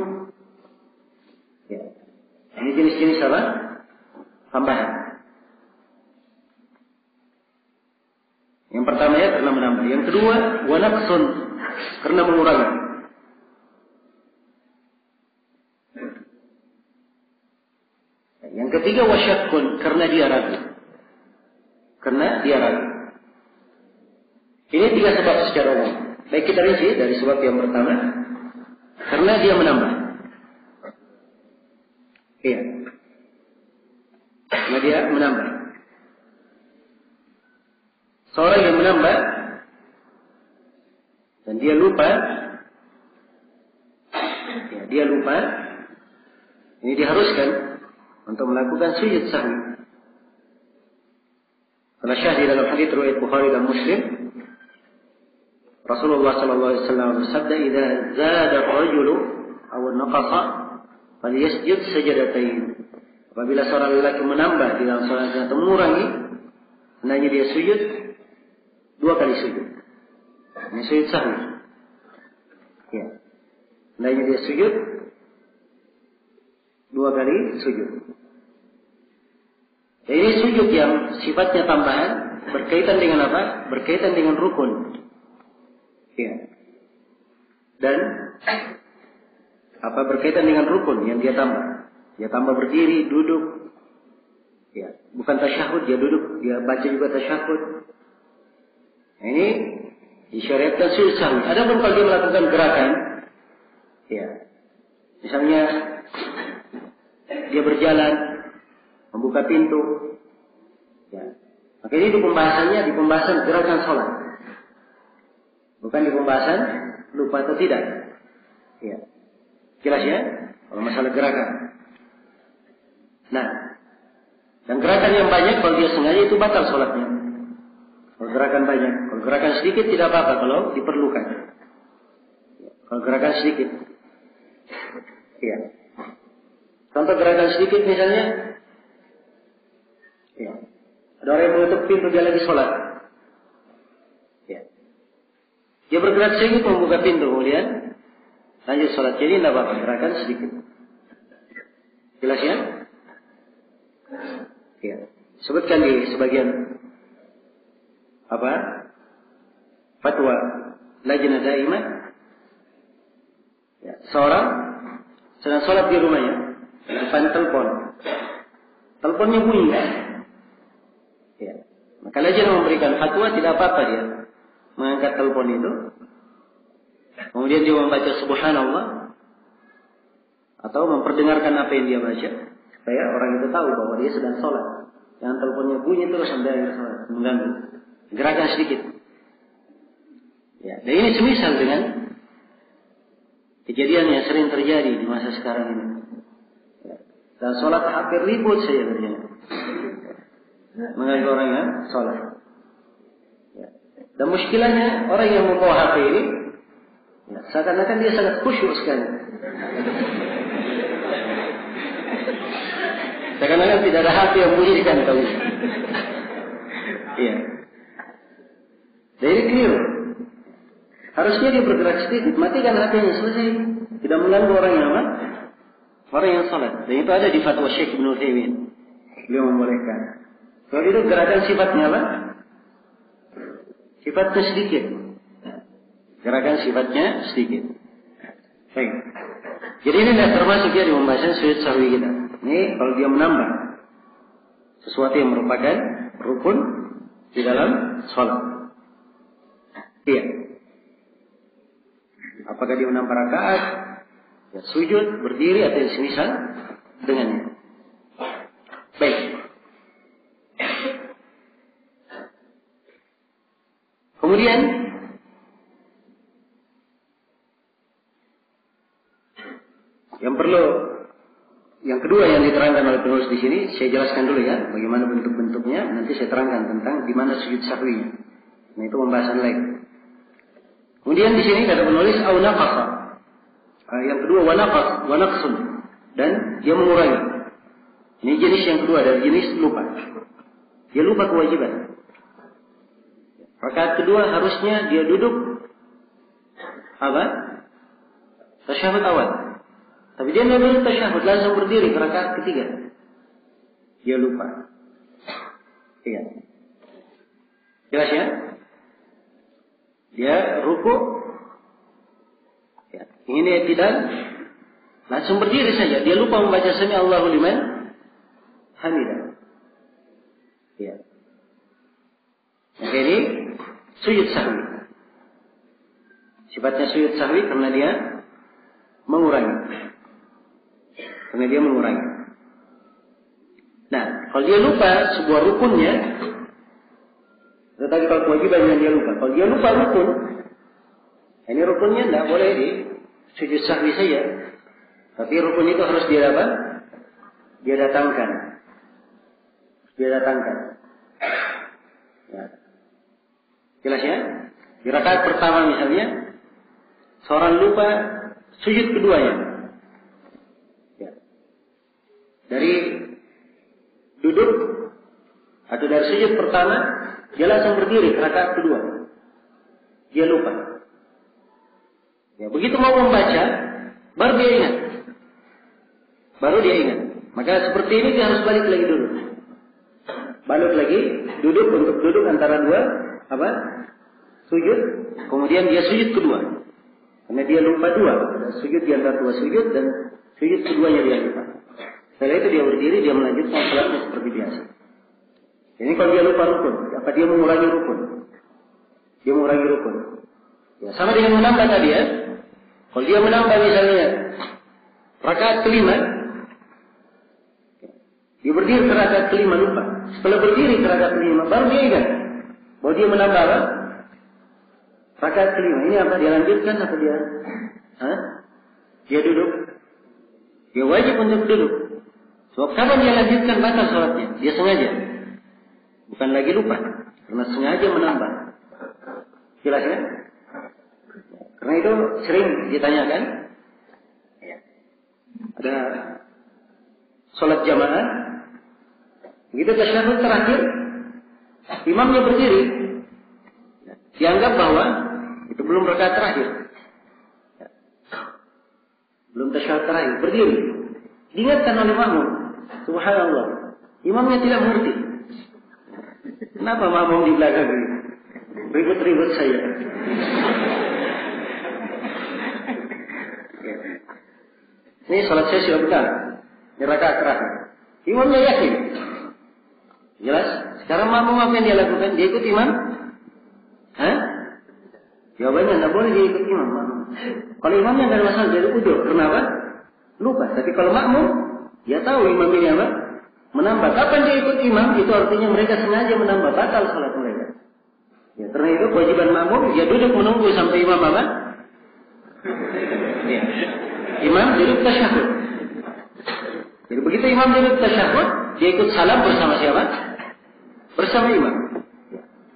A: Ya. Ini jenis-jenis apa? Tambahan. Yang pertama ya karena menambah. Yang kedua, wa naqsun, karena mengurangi. Yang ketiga, wa syakkun, karena dia ragu. Karena dia ragu. Ini 3 sebab secara umum. Baik, kita rinci dari sebab yang pertama. Karena dia menambah. Iya. Karena dia menambah. Seorang yang menambah dan dia lupa, ya, dia lupa, ini diharuskan untuk melakukan sujud sahwi. Karena syahid dalam hadits riwayat Bukhari dan Muslim, Rasulullah sallallahu alaihi wasallam bersabda, "Idza zada ar-rajulu aw naqasa falyasjud sajadatain." Apabila seorang lelaki menambah di dalam salatnya atau mengurangi, hendaknya dia sujud 2 kali sujud. Ini sujud sahwi. Ya. Hendaknya dia sujud 2 kali sujud. Jadi ini sujud yang sifatnya tambahan berkaitan dengan apa? Berkaitan dengan rukun. Ya. Dan apa berkaitan dengan rukun yang dia tambah? Dia tambah berdiri, duduk. Ya, bukan tasyahud, dia duduk, dia baca juga tasyahud. Nah, ini disyariatkan sujud sahwi. Adapun kalau dia melakukan gerakan, ya, misalnya dia berjalan, membuka pintu, ya, maka ini di pembahasan gerakan sholat, bukan di pembahasan lupa atau tidak. Ya, jelas ya, kalau masalah gerakan. Nah, dan gerakan yang banyak kalau dia sengaja itu batal sholatnya. Kalau gerakan banyak, kalau gerakan sedikit tidak apa-apa kalau diperlukan. Kalau gerakan sedikit, iya. Contoh gerakan sedikit misalnya, iya. Ada orang yang menutup pintu dia lagi sholat, iya. Dia bergerak sedikit membuka pintu, kemudian lanjut sholat. Jadi tidak apa-apa, gerakan sedikit. Jelas ya? Ya. Sebutkan di sebagian apa? Fatwa Lajnah Daimah. Ya, seorang sedang sholat di rumahnya, di depan telepon. Teleponnya bunyi. Ya. Maka Lajnah memberikan fatwa tidak apa-apa dia mengangkat telepon itu. Kemudian dia membaca subhanallah atau memperdengarkan apa yang dia baca, supaya orang itu tahu bahwa dia sedang sholat. Jangan teleponnya bunyi terus sampai sholat, mengganggu. Gerakan sedikit. Ya, dan ini semisal dengan kejadian yang sering terjadi di masa sekarang ini. Ya, dan sholat hampir ribut saja terjadi. Mengganggu orang yang sholat. Ya. Dan muskilahnya orang yang membawa HP ini, ya, seakan-akan dia sangat khusyuk sekali. Seakan-akan tidak ada hati yang bunyikan tahu. Iya. Jadi keliru. Harusnya dia bergerak sedikit, matikan hatinya, selesai. Tidak mengganggu orang yang apa? Orang yang salat. Dan itu ada di fatwa Syekh Ibnu Utsaimin. Beliau membolehkan. Kalau itu gerakan sifatnya apa? Sifatnya sedikit. Gerakan sifatnya sedikit. Baik. Jadi ini tidak termasuk ya di pembahasan sujud sahwi kita. Ini kalau dia menambah sesuatu yang merupakan rukun di dalam sholat. Iya. Apakah dia menambah rakaat, ya sujud, berdiri atau yang semisal dengannya. Kemudian yang kedua yang diterangkan oleh penulis di sini, saya jelaskan dulu ya, bagaimana bentuk-bentuknya. Nanti saya terangkan tentang di mana sujud sahwi. Nah, itu pembahasan lain. Kemudian di sini kata penulis au naqasa. Yang kedua wa naqsun, dan dia mengurangi. Ini jenis yang kedua dari jenis lupa. Dia lupa kewajiban. Rakaat kedua harusnya dia duduk apa? Tasyahud awal. Tapi dia tidak duduk tasyahud, langsung berdiri ke rakaat ketiga. Dia lupa. Iya. Jelas ya? Dia ruku. Ya. Ingin dia tidak, langsung berdiri saja. Dia lupa membaca sami Allahu liman hamidah. Ya. Maka ini sujud sahwi. Sifatnya sujud sahwi karena dia mengurangi. Nah, kalau dia lupa sebuah rukunnya, tetapi kalau kewajiban yang dia lupa, kalau dia lupa rukun, ini rukunnya tidak boleh di sujud sahwi saja. Tapi rukun itu harus dia apa? Dia datangkan. Ya. Jelas ya? Di rakaat pertama misalnya, seorang lupa sujud keduanya. Ya. Dari duduk atau dari sujud pertama, dia langsung berdiri ke rakaat kedua. Dia lupa. Ya, begitu mau membaca, baru dia ingat. Maka seperti ini dia harus balik lagi dulu. Duduk untuk duduk antara dua sujud, kemudian dia sujud kedua. Karena dia lupa dua, sujud di antara dua sujud dan sujud keduanya dia lupa. Setelah itu dia berdiri, dia melanjutkan salatnya seperti biasa. Ini kalau dia lupa rukun, dia mengurangi rukun? Ya, sama dengan menambah tadi ya. Kalau dia menambah misalnya rakaat kelima, dia berdiri ke rakaat kelima lupa. Setelah berdiri ke rakaat kelima, baru dia ingat bahwa dia menambah rakaat kelima. Ini apa? Dia lanjutkan atau dia? Dia duduk. Dia wajib untuk duduk. Sebab kapan dia lanjutkan batal sholatnya? Dia sengaja. Bukan lagi lupa. Karena sengaja menambah. Jelas ya? Karena itu sering ditanyakan. Ada sholat jamaah. Begitu tasyahud terakhir, imamnya berdiri. Dianggap bahwa itu belum rakaat terakhir. Belum tasyahud terakhir. Berdiri. Diingatkan oleh makmum. Subhanallah. Imamnya tidak mengerti. Kenapa makmum di belakang ini? Ribut-ribut saya. Ini salat saya sudah benar. Ini rakaat terakhir. Imamnya yakin. Jelas? Sekarang makmum apa yang dia lakukan? Dia ikut imam? Jawabannya tidak boleh dia ikut imam. Kalau imamnya tidak ada masalah, dia udur. Kenapa? Lupa. Tapi kalau makmum, dia tahu imam ini apa? Menambah. Kapan dia ikut imam? Itu artinya mereka sengaja menambah, batal salat mereka. Ya, karena itu kewajiban makmum, dia duduk menunggu sampai imam apa? Ya. Imam duduk tasyahud. Jadi begitu imam duduk tasyahud, dia ikut salam bersama siapa? Bersama imam.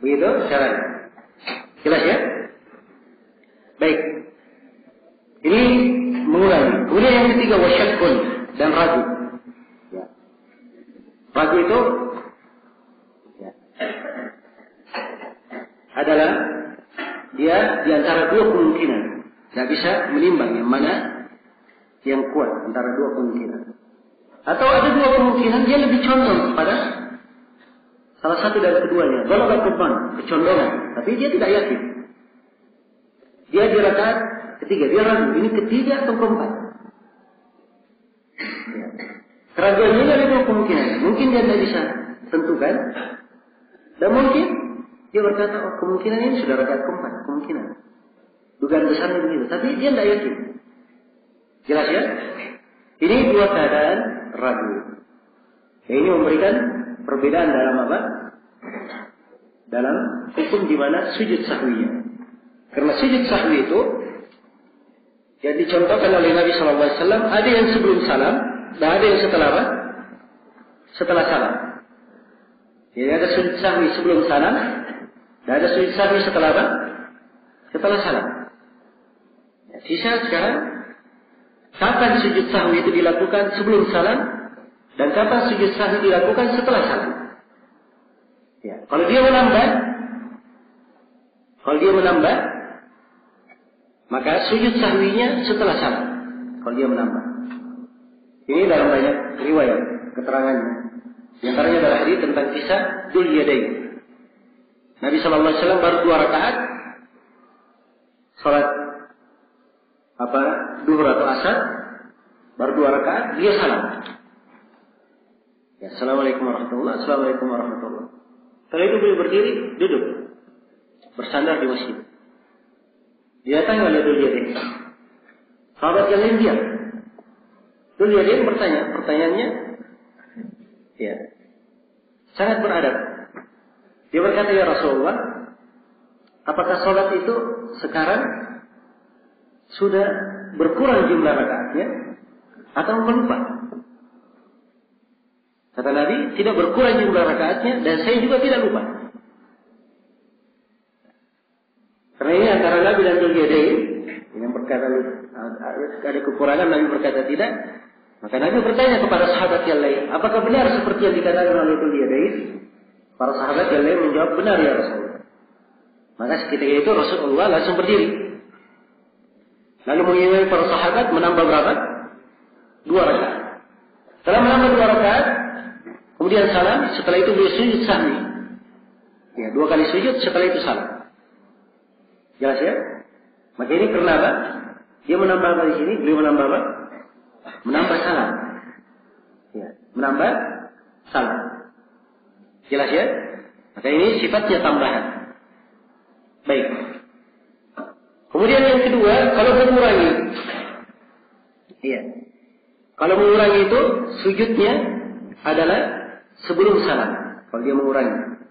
A: Begitu caranya. Jelas ya? Baik. Ini mengulangi. Kemudian yang ketiga wasyakkun dan ragu. Ya. Ragu itu adalah dia di antara dua kemungkinan. Tidak bisa menimbang yang mana yang kuat antara dua kemungkinan. Atau ada dua kemungkinan dia lebih condong kepada salah satu dari keduanya. Ghalabah kurban, kecondongan. Tapi dia tidak yakin. Dia di rakaat ketiga, dia ragu, ini ketiga atau keempat. Ya. Keraguan ini ada dua kemungkinan. Mungkin dia tidak bisa tentukan. Dan mungkin dia berkata, oh kemungkinan ini sudah rakaat keempat. Kemungkinan. Dugaan besarnya begitu. Tapi dia tidak yakin. Jelas ya? Ini dua keadaan ragu. Ya, ini memberikan perbedaan dalam apa? dalam hukum di mana sujud sahwinya. Karena sujud sahwi itu yang dicontohkan oleh Nabi SAW, ada yang sebelum salam dan ada yang setelah apa? Setelah salam. Jadi ada sujud sahwi sebelum salam dan ada sujud sahwi setelah apa? Setelah salam. Ya, sisa sekarang kapan sujud sahwi itu dilakukan sebelum salam dan kapan sujud sahwi dilakukan setelah salam. Ya, kalau dia menambah, maka sujud sahwinya setelah salam. Kalau dia menambah. Ini dalam banyak riwayat keterangannya. Di antaranya adalah hadis tentang kisah Dzul Yadain. Nabi SAW baru 2 rakaat salat duhur atau asar, baru 2 rakaat dia salam. Ya, Assalamualaikum warahmatullahi wabarakatuh. Assalamualaikum warahmatullahi wabarakatuh. Setelah itu beliau berdiri, duduk, bersandar di masjid. Datang oleh Dzul Yadain. Sahabat yang lain diam. Dzul Yadain bertanya, pertanyaannya ya sangat beradab. Dia berkata, ya Rasulullah, apakah salat itu sekarang sudah berkurang jumlah rakaatnya atau melupa? Kata Nabi, tidak berkurang jumlah rakaatnya dan saya juga tidak lupa. Karena ini antara Nabi dan Dzul Yadain yang berkata ada kekurangan, Nabi berkata tidak. Maka Nabi bertanya kepada sahabat yang lain, apakah benar seperti yang dikatakan oleh Dzul Yadain? Para sahabat yang lain menjawab, benar ya Rasulullah. Maka ketika itu Rasulullah langsung berdiri. Lalu mengimami para sahabat menambah berapa? 2 rakaat. Setelah menambah 2 rakaat, kemudian salam. Setelah itu beliau sujud sahwi. Ya, 2 kali sujud, setelah itu salam. Jelas ya? Maka ini karena apa? Dia menambah apa di sini? Beliau menambah apa? Menambah salam. Ya, menambah salam. Jelas ya? Maka ini sifatnya tambahan. Baik. Kemudian yang kedua, kalau mengurangi. Iya. Kalau mengurangi itu sujudnya adalah sebelum salam. Kalau dia mengurangi,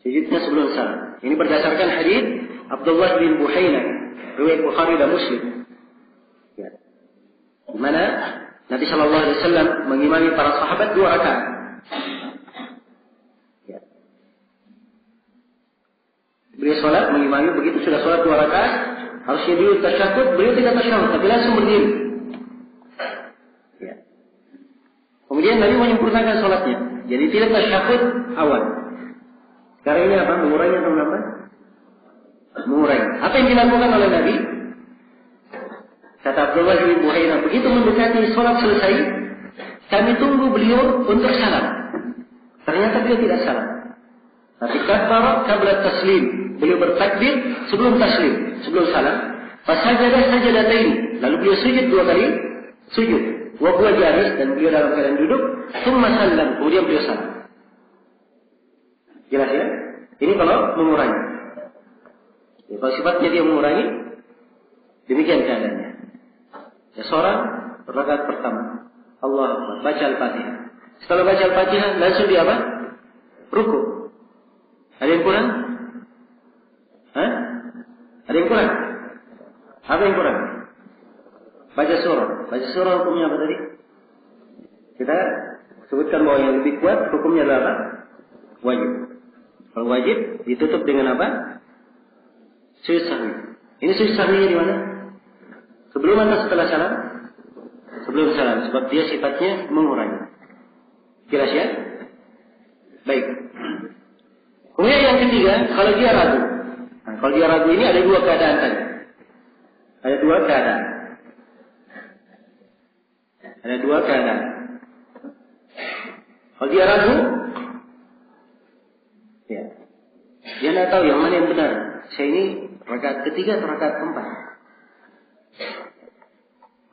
A: sujudnya sebelum salam. Ini berdasarkan hadis Abdullah bin Buhaina, riwayat Bukhari dan Muslim. Ya. Di mana Nabi Shallallahu Alaihi Wasallam mengimami para sahabat 2 rakaat. Ya. Beliau sholat mengimami, begitu sudah sholat 2 rakaat, harusnya dulu tasyahud, beliau tidak tasyahud, tapi langsung berdiri. Ya. Kemudian Nabi menyempurnakan sholatnya, jadi tidak tasyahud awal. Sekarang ini apa? Mengurangi atau menambah? Mengurangi. Apa yang dilakukan oleh Nabi? Kata Abdullah bin Buhaina, begitu mendekati sholat selesai, kami tunggu beliau untuk salam. Ternyata beliau tidak salam. Tapi kabbara qabla taslim. Beliau bertakbir sebelum taslim, sebelum salam. Fasajada sajadatain. Lalu beliau sujud 2 kali sujud. Wa huwa jalis, dan beliau dalam keadaan duduk. Tsumma sallam. Kemudian beliau salam. Jelas ya? Ini kalau mengurangi. Ya, kalau sifatnya dia mengurangi, demikian keadaannya. Ya, seorang rakaat pertama, Allah Akbar, baca Al-Fatihah. Setelah baca Al-Fatihah, langsung dia apa? Ruku. Ada yang kurang? Hah? Ada yang kurang? Apa yang kurang? Baca surah. Baca surah hukumnya apa tadi? Kita sebutkan bahwa yang lebih kuat hukumnya adalah apa? Wajib. Kalau wajib ditutup dengan apa? Sujud sahwi. Ini sujud sahwinya di mana? Sebelum atau setelah salam? Sebelum salam. Sebab dia sifatnya mengurangi. Jelas ya? Baik. Kemudian yang ketiga, kalau dia ragu. Nah, kalau dia ragu ini ada 2 keadaan tadi. Ada 2 keadaan. Ada 2 keadaan. Kalau dia ragu, ya, dia tidak tahu yang mana yang benar. Saya ini rakaat ketiga atau rakaat keempat.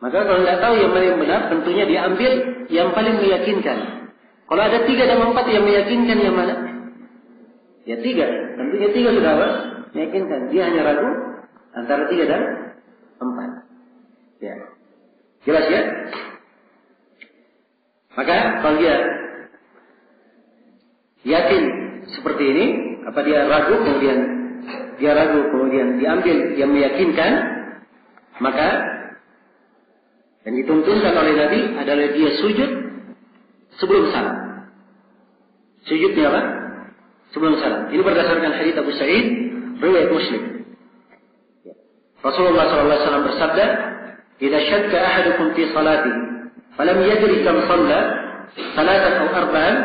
A: Maka kalau tidak tahu yang mana yang benar, tentunya dia ambil yang paling meyakinkan. Kalau ada 3 dan 4 yang meyakinkan, yang mana? Ya 3. Tentunya 3 sudah apa? Meyakinkan. Dia hanya ragu antara 3 dan 4. Ya. Jelas ya? Maka kalau dia yakin seperti ini, Apa dia ragu kemudian diambil yang meyakinkan, maka yang dituntunkan oleh Nabi adalah dia sujud sebelum salam. Sujudnya apa? Sebelum salam. Ini berdasarkan hadits Abu Sa'id riwayat Muslim. Rasulullah SAW bersabda, "Idza syakka ahadukum fi salatihi, falam yadri kam shalla, salatan aw arba'an,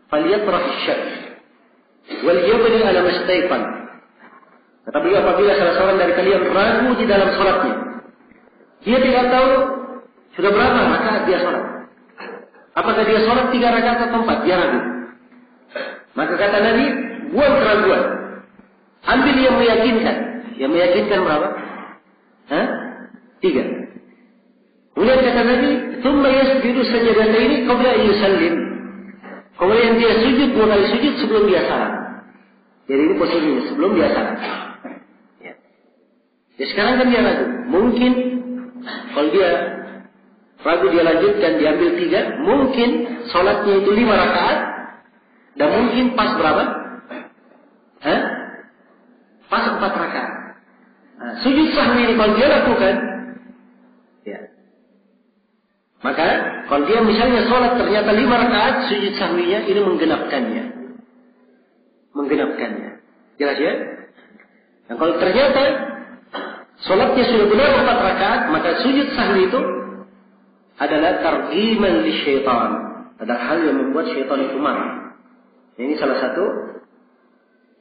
A: falyatrah asy-syakk, wal yabni ala mastayqan." Kata beliau, apabila salah seorang dari kalian ragu di dalam salatnya, dia tidak tahu sudah berapa rakaat dia salat. Apakah dia salat 3 rakaat atau 4? Dia ragu. Maka kata Nabi, buang keraguan. Ambil yang meyakinkan. Yang meyakinkan berapa? 3. Kemudian kata Nabi, "Tsumma yasjudu sajadataini qabla an yusallim." Kemudian dia sujud 2 kali sujud sebelum dia salam. Jadi ini posisinya sebelum dia salam. Ya. Ya sekarang kan dia ragu. Mungkin kalau dia ragu dia lanjutkan diambil 3, mungkin sholatnya itu 5 rakaat dan mungkin pas berapa? Pas 4 rakaat. Nah, sujud sahwi ini kalau dia lakukan, ya. Maka kalau dia misalnya sholat ternyata 5 rakaat, sujud sahwinya ini menggenapkannya. Jelas ya? Dan kalau ternyata sholatnya sudah benar 4 rakaat, maka sujud sahwi itu adalah targhiman li syaitan. Ada hal yang membuat syaitan itu marah. Ini salah satu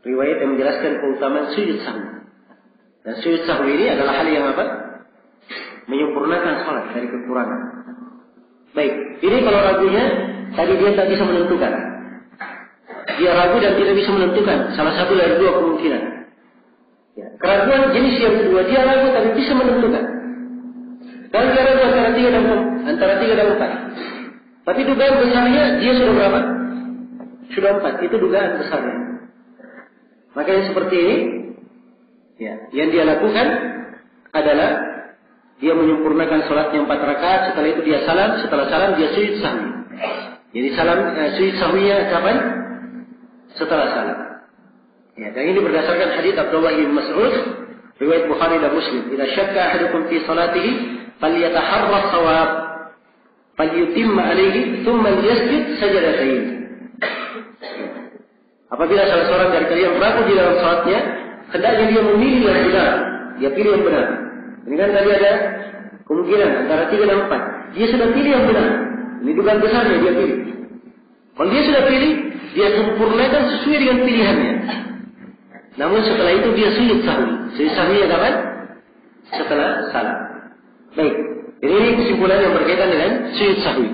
A: riwayat yang menjelaskan keutamaan sujud sahwi. Dan sujud sahwi ini adalah hal yang apa? Menyempurnakan sholat dari kekurangan. Baik, ini kalau ragunya tadi dia tak bisa menentukan. Dia ragu dan tidak bisa menentukan. Salah satu dari 2 kemungkinan. Ya. Keraguan jenis yang kedua, dia ragu tapi bisa menentukan. Dan dia ragu antara 3 dan 4. Tapi dugaan besarnya dia sudah berapa? Sudah 4. Itu dugaan besarnya. Maka yang seperti ini, ya, yang dia lakukan adalah dia menyempurnakan sholatnya 4 rakaat. Setelah itu dia salam. Setelah salam dia sujud sahwi. Jadi sujud sahwinya kapan? Setelah salam. Ya, dan ini berdasarkan hadits Abdullah bin Mas'ud riwayat Bukhari dan Muslim. "Idza syakka ahadukum fi salatihi falyataharra shawab, falyutimma alayhi, thumma yasjud sajadatain." Apabila salah seorang dari kalian ragu di dalam salatnya, hendaknya dia memilih yang benar. Dia pilih yang benar. Ini kan tadi ada kemungkinan antara 3 dan 4. Dia sudah pilih yang benar. Ini dugaan besarnya dia pilih. Kalau dia sudah pilih, dia sempurnakan sesuai dengan pilihannya. Namun setelah itu dia sujud sahwi. Sujud sahwi kapan? Setelah salam. Baik. Jadi ini kesimpulan yang berkaitan dengan sujud sahwi.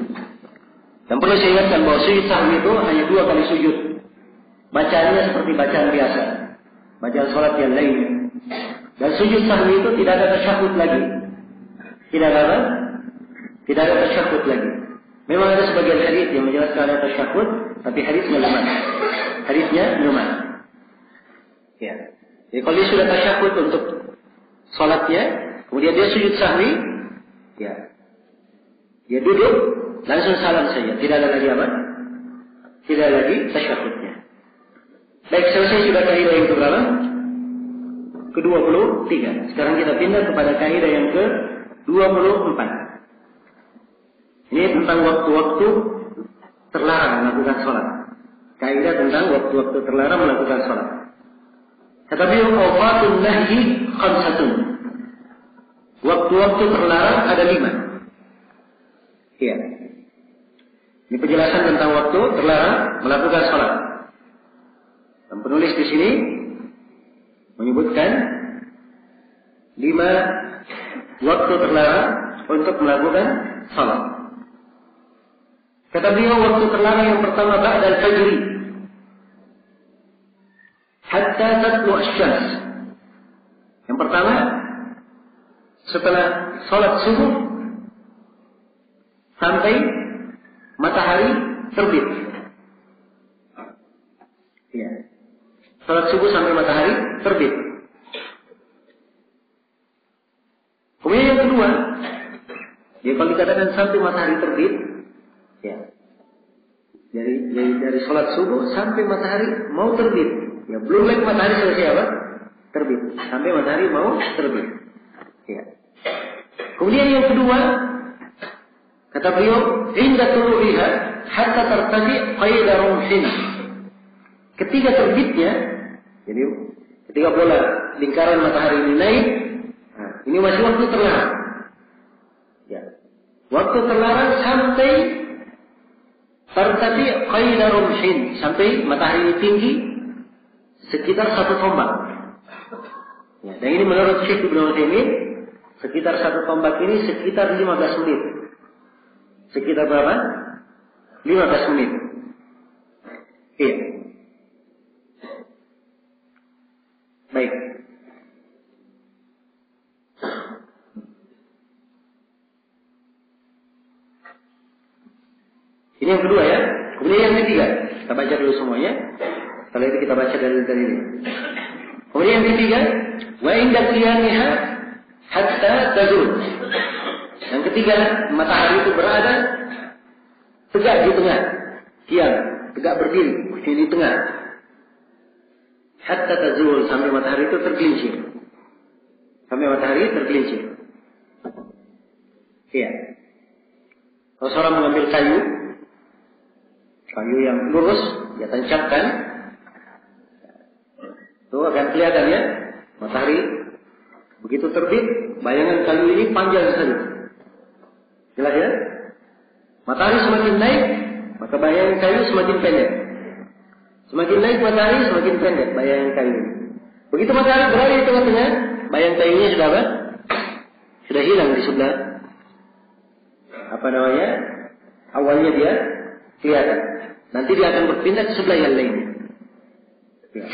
A: Dan perlu saya ingatkan bahwa sujud sahwi itu hanya 2 kali sujud. Bacaannya seperti bacaan biasa. Bacaan sholat yang lainnya. Dan sujud sahwi itu tidak ada tasyahud lagi. Tidak ada tasyahud lagi. Memang ada sebagian hadis yang menjelaskan ada tasyahud, tapi hadisnya lemah. Ya. Jadi kalau dia sudah tasyahud untuk sholatnya, kemudian dia sujud sahwi, ya, dia duduk, langsung salam saja. Tidak ada lagi apa? Tidak ada lagi tasyahudnya. Baik, selesai sudah kaidah yang keberapa? Ke-23. Sekarang kita pindah kepada kaidah yang ke-24. Ini tentang waktu-waktu terlarang melakukan sholat. Kaidah tentang waktu-waktu terlarang melakukan sholat. Kata beliau, awqatun nahyi khamsatun. Waktu-waktu terlarang ada 5. Iya. Ini penjelasan tentang waktu terlarang melakukan sholat. Dan penulis di sini menyebutkan 5 waktu terlarang untuk melakukan salat. Kata beliau, waktu terlarang yang pertama ba'dal fajri hatta tatlu asy-syams. Yang pertama setelah salat subuh sampai matahari terbit. Ya. Salat subuh sampai matahari terbit. Kemudian yang kedua, ya kalau dikatakan sampai matahari terbit, ya, dari salat subuh sampai matahari mau terbit, Ya, belum lagi matahari selesai apa? Terbit. Sampai matahari mau terbit. Ya. Kemudian yang kedua, kata beliau, inda tulu'iha hatta tartafi qaida rumhin. Ketika terbitnya, jadi ketika bola lingkaran matahari ini naik, nah, ini masih waktu terlarang. Ya. Waktu terlarang sampai tartafi qaida rumhin, sampai matahari ini tinggi sekitar 1 tombak. Ya, dan ini menurut Syekh Ibnu Utsaimin, sekitar 1 tombak ini sekitar 15 menit. Sekitar berapa? 15 menit. Iya. Baik. Ini yang kedua ya. Kemudian yang ketiga, kita baca dulu semuanya. Setelah itu kita baca dari ini. Kemudian yang ketiga, wa inda qiyamiha hatta tazul. Yang ketiga, matahari itu berada tegak di tengah. Qiyam, tegak berdiri di tengah. Hatta tazul, sampai matahari itu tergelincir. Sampai matahari tergelincir. Iya. Kalau seorang mengambil kayu yang lurus, dia tancapkan, itu akan kelihatan ya, matahari begitu terbit, bayangan kayu ini panjang sekali. Jelas ya? Matahari semakin naik, maka bayangan kayu semakin pendek. Semakin naik matahari, semakin pendek bayangan kayu. Begitu matahari berada di tengah-tengah, bayangan kayunya sudah apa? Sudah hilang di sebelah. Apa namanya? Awalnya dia kelihatan. Nanti dia akan berpindah ke sebelah yang lainnya. Ya.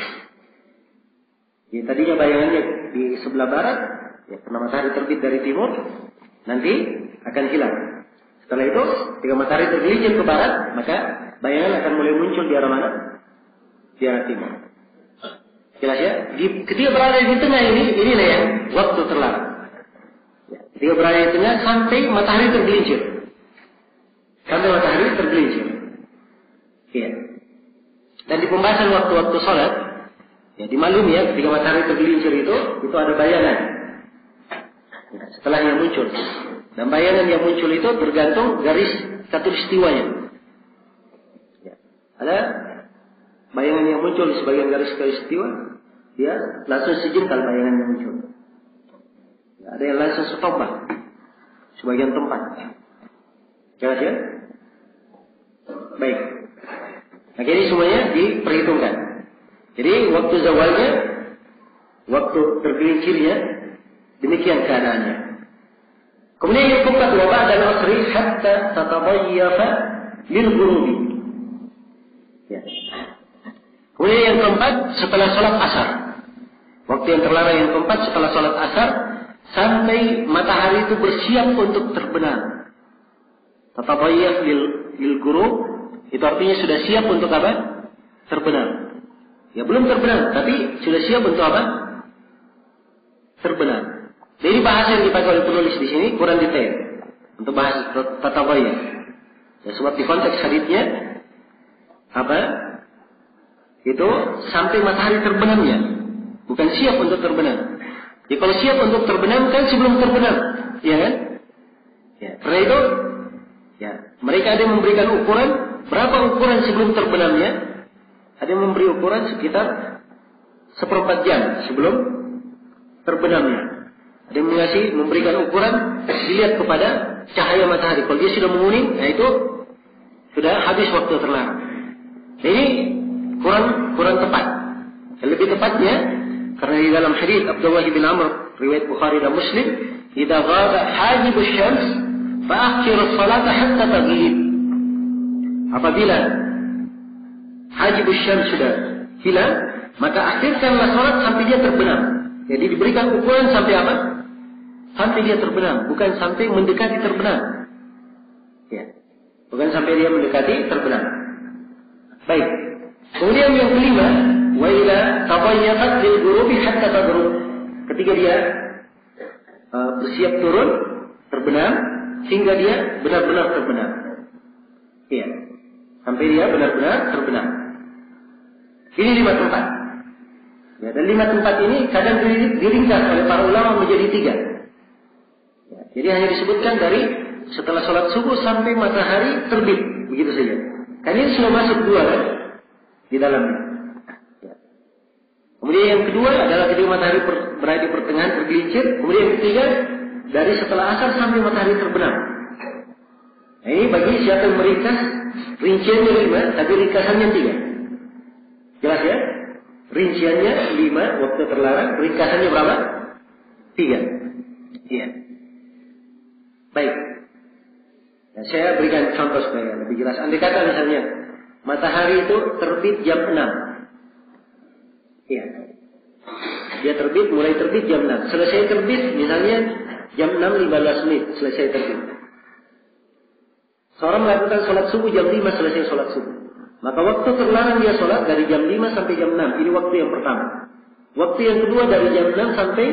A: Ya, tadinya bayangannya di sebelah barat, ya, karena matahari terbit dari timur, nanti akan hilang. Setelah itu, ketika matahari tergelincir ke barat, maka bayangan akan mulai muncul di arah mana? Di arah timur. Jelas ya? Ketika berada di tengah inilah yang waktu terlarang. Ya, ketika berada di tengah sampai matahari tergelincir. Sampai matahari tergelincir. Ya. Dan di pembahasan waktu-waktu sholat, ya dimaklumi ya, ketika matahari tergelincir itu ada bayangan. Ya, setelahnya muncul. Dan bayangan yang muncul itu tergantung garis khatulistiwanya. Ya. Ada bayangan yang muncul di sebagian garis khatulistiwa, dia langsung sejengkal bayangan yang muncul. Ya, ada yang langsung setombak sebagian tempat. Jelas ya? Baik. Nah, ini semuanya diperhitungkan. Jadi waktu zawalnya, waktu tergelincirnya, demikian keadaannya. Kemudian yang keempat, wa ba'da al-asri hatta tatabayyafa lil ghurubi. Ya. Kemudian yang keempat, setelah sholat asar. Waktu yang terlarang yang keempat, setelah sholat asar, sampai matahari itu bersiap untuk terbenam. Tatabayyaf lil ghurub, itu artinya sudah siap untuk apa? Terbenam. Ya belum terbenam, tapi sudah siap untuk apa? Terbenam. Jadi bahasa yang dipakai oleh penulis di sini kurang detail untuk bahas tatabayyaf. Ya, sebab di konteks hadisnya apa? Itu sampai matahari terbenamnya, bukan siap untuk terbenam. Ya kalau siap untuk terbenam kan sebelum terbenam, ya kan? Ya, karena itu, ya mereka ada yang memberikan ukuran. Berapa ukuran sebelum terbenamnya? Ada yang memberi ukuran sekitar 1/4 jam sebelum terbenamnya. Ada yang memberikan ukuran dilihat kepada cahaya matahari. Kalau dia sudah menguning, nah itu sudah habis waktu terlarang. Ini kurang tepat. Yang lebih tepatnya, karena di dalam hadis Abdullah bin Amr riwayat Bukhari dan Muslim, "Idza ghaba hajibus syams fa akhiru as-salata hatta taghrib." Apabila hajibus syams sudah hilang, maka akhirkanlah salat sampai dia terbenam. Jadi diberikan ukuran sampai apa? Sampai dia terbenam, bukan sampai mendekati terbenam. Ya. Bukan sampai dia mendekati terbenam. Baik. Kemudian yang kelima, wa ila tabayyaqat lil ghurubi hatta taghrub. Ketika dia bersiap turun, terbenam hingga dia benar-benar terbenam. Iya. Sampai dia benar-benar terbenam. Ini 5 tempat. Ya, dan 5 tempat ini kadang diringkas oleh para ulama menjadi 3. Ya, jadi hanya disebutkan dari setelah sholat subuh sampai matahari terbit, begitu saja. Kan ini sudah masuk 2 kan di dalamnya. Ya. Kemudian yang kedua adalah ketika matahari berada di pertengahan tergelincir. Kemudian yang ketiga dari setelah asar sampai matahari terbenam. Nah, ini bagi siapa yang meringkas, rinciannya 5, tapi ringkasannya 3. Jelas ya? Rinciannya 5 waktu terlarang, ringkasannya berapa? 3. Iya. Baik. Nah, saya berikan contoh supaya lebih jelas. Andai kata misalnya matahari itu terbit jam 6. Iya. Dia mulai terbit jam 6. Selesai terbit misalnya jam 6.15 menit selesai terbit. Seorang melakukan sholat subuh jam 5 selesai sholat subuh. Maka waktu terlarang dia sholat dari jam 5 sampai jam 6. Ini waktu yang pertama. Waktu yang kedua dari jam 6 sampai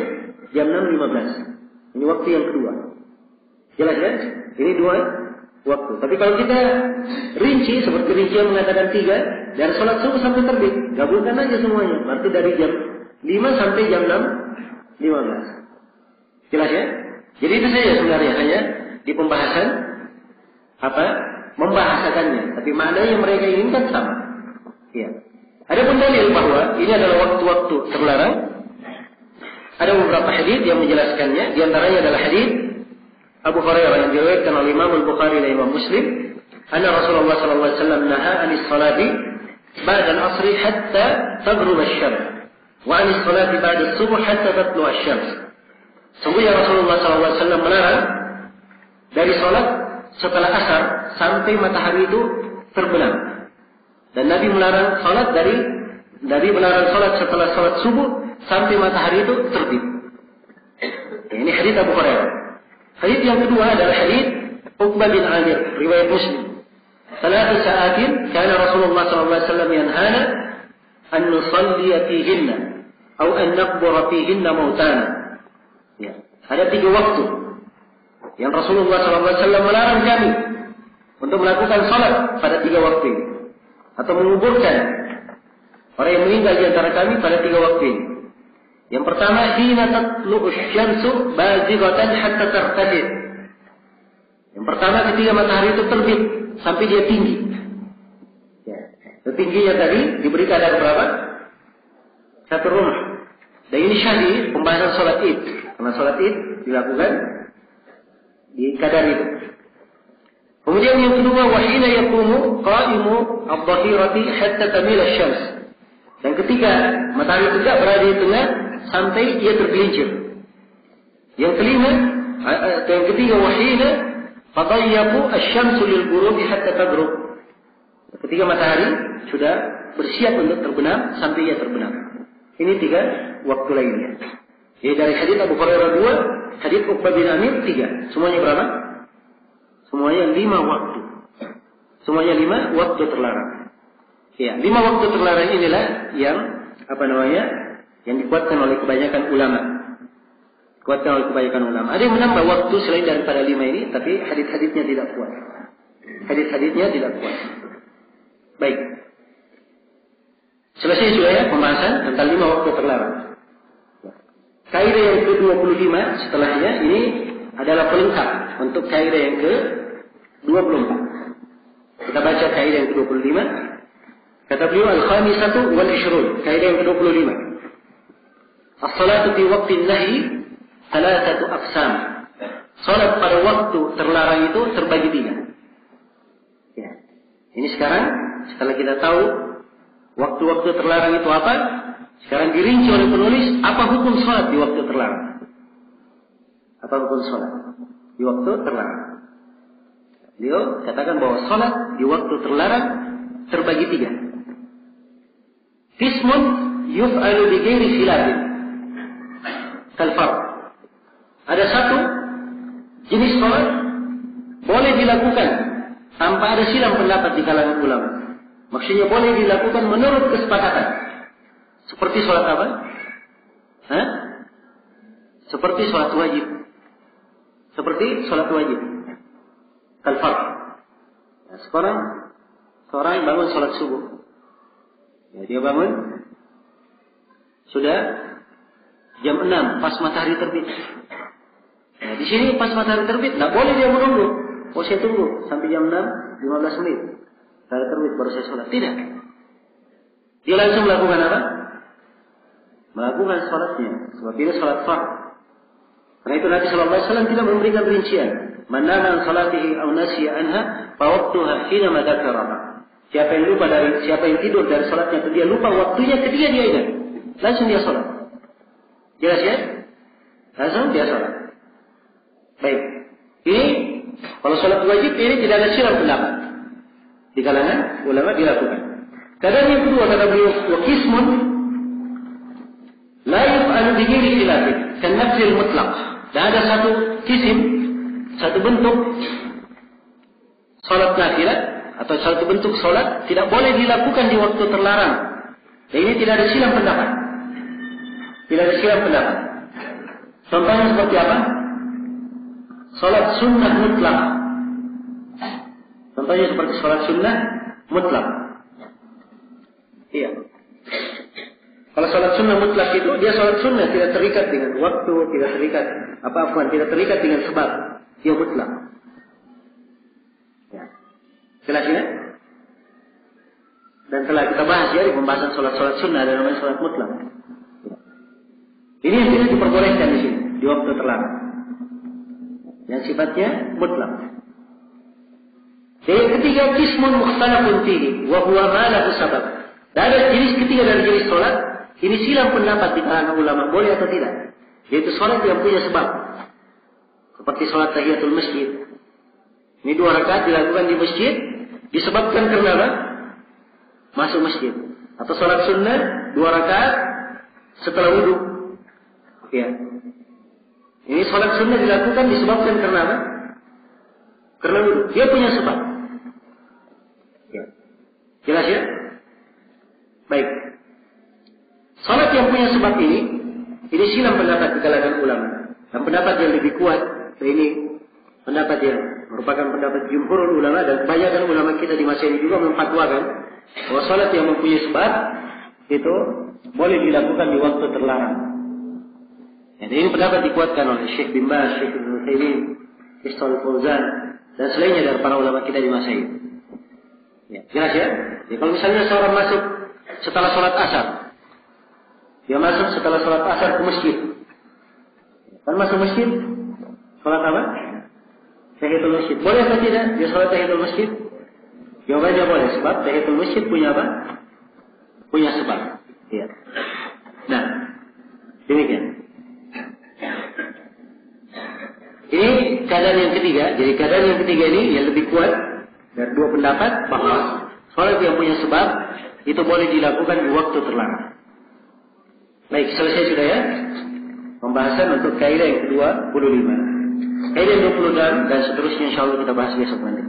A: jam 6.15. Ini waktu yang kedua. Jelas ya? Ini 2 waktu. Tapi kalau kita rinci, seperti rincian mengatakan 3, dari sholat subuh sampai terbit. Gabungkan aja semuanya. Berarti dari jam 5 sampai jam 6.15. Jelas ya? Jadi itu saja sebenarnya, hanya di pembahasan membahasakannya, tapi makna yang mereka inginkan sama. Ya. Ada pun dalil bahwa ini adalah waktu-waktu terlarang. Ada beberapa hadis yang menjelaskannya. Di antaranya adalah hadis Abu Hurairah yang diriwayatkan oleh Imam Al-Bukhari dan Imam Muslim. Anna Rasulullah sallallahu alaihi wasallam naha 'anis salati ba'da al-'asr hatta taghrub asy-syams wa 'anis salati ba'da as-subh hatta tatlu' asy-syams. Sungguhnya Rasulullah sallallahu alaihi wasallam melarang dari salat setelah asar sampai matahari itu terbenam. Dan Nabi melarang salat melarang salat setelah salat subuh sampai matahari itu terbit. Ini hadis Abu Hurairah. Hadis yang kedua adalah hadis Uqbah bin Amir riwayat Muslim. Salatu sa'atin kana Rasulullah sallallahu alaihi wasallam yanhana an nusalli fihinna atau an naqbura fihinna mautana. Ya, ada 3 waktu yang Rasulullah SAW melarang kami untuk melakukan salat pada 3 waktu ini, atau menguburkan orang yang meninggal di antara kami pada 3 waktu ini. Yang pertama, hina tatlu'u asy-syamsu bazighatan hatta tartafid. Yang pertama ketika matahari itu terbit sampai dia tinggi. Ya. Tingginya tadi diberi kadar berapa? 1 rumah. Dan ini syahid pembahasan salat Id. Karena salat Id dilakukan di kadar itu. Kemudian yang kedua, wahina yaqumu qa'imu adh-dhahirati hatta tamila asy-syams. Dan ketiga, matahari tegak berada di tengah sampai ia tergelincir. Yang kelima, yang ketiga, wahina fadayyaqu asy-syamsu lil ghurubi hatta taghrub. Ketika matahari sudah bersiap untuk terbenam sampai ia terbenam. Ini 3 waktu lainnya. Jadi dari hadis Abu Hurairah 2, hadis Uqbah bin Amir 3. Semuanya berapa? Semuanya 5 waktu. Semuanya 5 waktu terlarang. Ya, 5 waktu terlarang inilah yang yang dikuatkan oleh kebanyakan ulama. Ada yang menambah waktu selain daripada 5 ini, tapi hadis-hadisnya tidak kuat. Baik. Selesai sudah ya pembahasan tentang 5 waktu terlarang. Kaidah yang ke-25 setelahnya ini adalah pelengkap untuk kaidah yang ke-24. Kita baca kaidah yang ke-25. Kata beliau al-khamisatu wal 20, kaidah yang ke-25. As-salatu fi waqtin nahi thalathatu aqsam. Salat pada waktu terlarang itu terbagi 3. Ya. Ini sekarang setelah kita tahu waktu-waktu terlarang itu apa, sekarang dirinci oleh penulis apa hukum salat di waktu terlarang. Apa hukum salat di waktu terlarang? Beliau katakan bahwa salat di waktu terlarang terbagi 3. Qismun yuf'alu bi ghairi khilafin. Kal-fard. Ada satu jenis salat boleh dilakukan tanpa ada silang pendapat di kalangan ulama. Maksudnya boleh dilakukan menurut kesepakatan. Seperti sholat apa? Seperti sholat wajib. Kal-fard. Nah, seorang bangun sholat subuh. Ya, dia bangun sudah jam 6 pas matahari terbit. Nah, di sini pas matahari terbit, nggak boleh dia menunggu. Oh, saya tunggu sampai jam 6, 15 menit. Matahari terbit baru saya sholat. Tidak. Dia langsung melakukan apa? Melakukan sholatnya. Sebab ini sholat fardu. Karena itu Nabi SAW tidak memberikan rincian. Man nama an salatihi aw nasiya anha fa waqtuha hina ma dzakaraha. Siapa yang tidur dari salatnya atau dia lupa waktunya ketika dia ingat, langsung dia salat. Jelas ya? Langsung dia salat. Baik. Ini kalau salat wajib ini tidak ada silang pendapat. Di kalangan ulama dilakukan. Keadaan yang kedua kata beliau, wa qismun la yuf'alu bi ghairi khilafin, kan nafsil mutlaq. Dan ada satu kisim, satu bentuk salat nafilah atau satu bentuk salat tidak boleh dilakukan di waktu terlarang. Dan ini tidak ada silang pendapat. Tidak ada silang pendapat. Contohnya seperti apa? Salat sunnah mutlak. Contohnya seperti salat sunnah mutlak. Iya. Kalau salat sunnah mutlak itu dia salat sunnah tidak terikat dengan waktu, tidak terikat tidak terikat dengan sebab. Dia mutlak. Ya. Jelas ya? Dan telah kita bahas ya di pembahasan salat-salat sunnah ada namanya salat mutlak. Ini yang tidak diperbolehkan di sini di waktu terlarang. Yang sifatnya mutlak. Yang ketiga qismun mukhtalafun fihi wa huwa ma lahu sabab. Dan ada jenis ketiga dari jenis salat, ini silang pendapat di kalangan ulama boleh atau tidak. Yaitu salat yang punya sebab. Seperti salat tahiyatul masjid. Ini 2 rakaat dilakukan di masjid disebabkan karena apa? Masuk masjid. Atau salat sunnah 2 rakaat setelah wudu. Ya. Ini salat sunnah dilakukan disebabkan karena apa? Karena wudu. Dia punya sebab. Ya. Jelas ya? Baik. Salat yang punya sebab ini silang pendapat di kalangan ulama. Dan pendapat yang lebih kuat, ini pendapat yang merupakan pendapat jumhurul ulama dan kebanyakan ulama kita di masa ini juga memfatwakan bahwa salat yang mempunyai sebab itu boleh dilakukan di waktu terlarang. Dan ini pendapat dikuatkan oleh Syekh bin Baz, Syekh Ibnu Utsaimin, Syekh Shalih Fauzan dan selainnya dari para ulama kita di masa ini. Ya, jelas ya? Jadi kalau misalnya seorang masuk setelah sholat asar, dia masuk setelah sholat asar ke masjid. Kan masuk masjid, sholat apa? Tahiyatul masjid. Boleh atau tidak dia sholat tahiyatul masjid? Jawabannya boleh, sebab tahiyatul masjid punya apa? Punya sebab. Ya. Nah, demikian. Ini keadaan yang ketiga. Jadi keadaan yang ketiga ini yang lebih kuat dari 2 pendapat bahwa sholat yang punya sebab itu boleh dilakukan di waktu terlarang. Baik, selesai sudah ya pembahasan untuk kaidah yang ke-25. Kaidah yang 26 dan seterusnya insyaallah kita bahas besok nanti.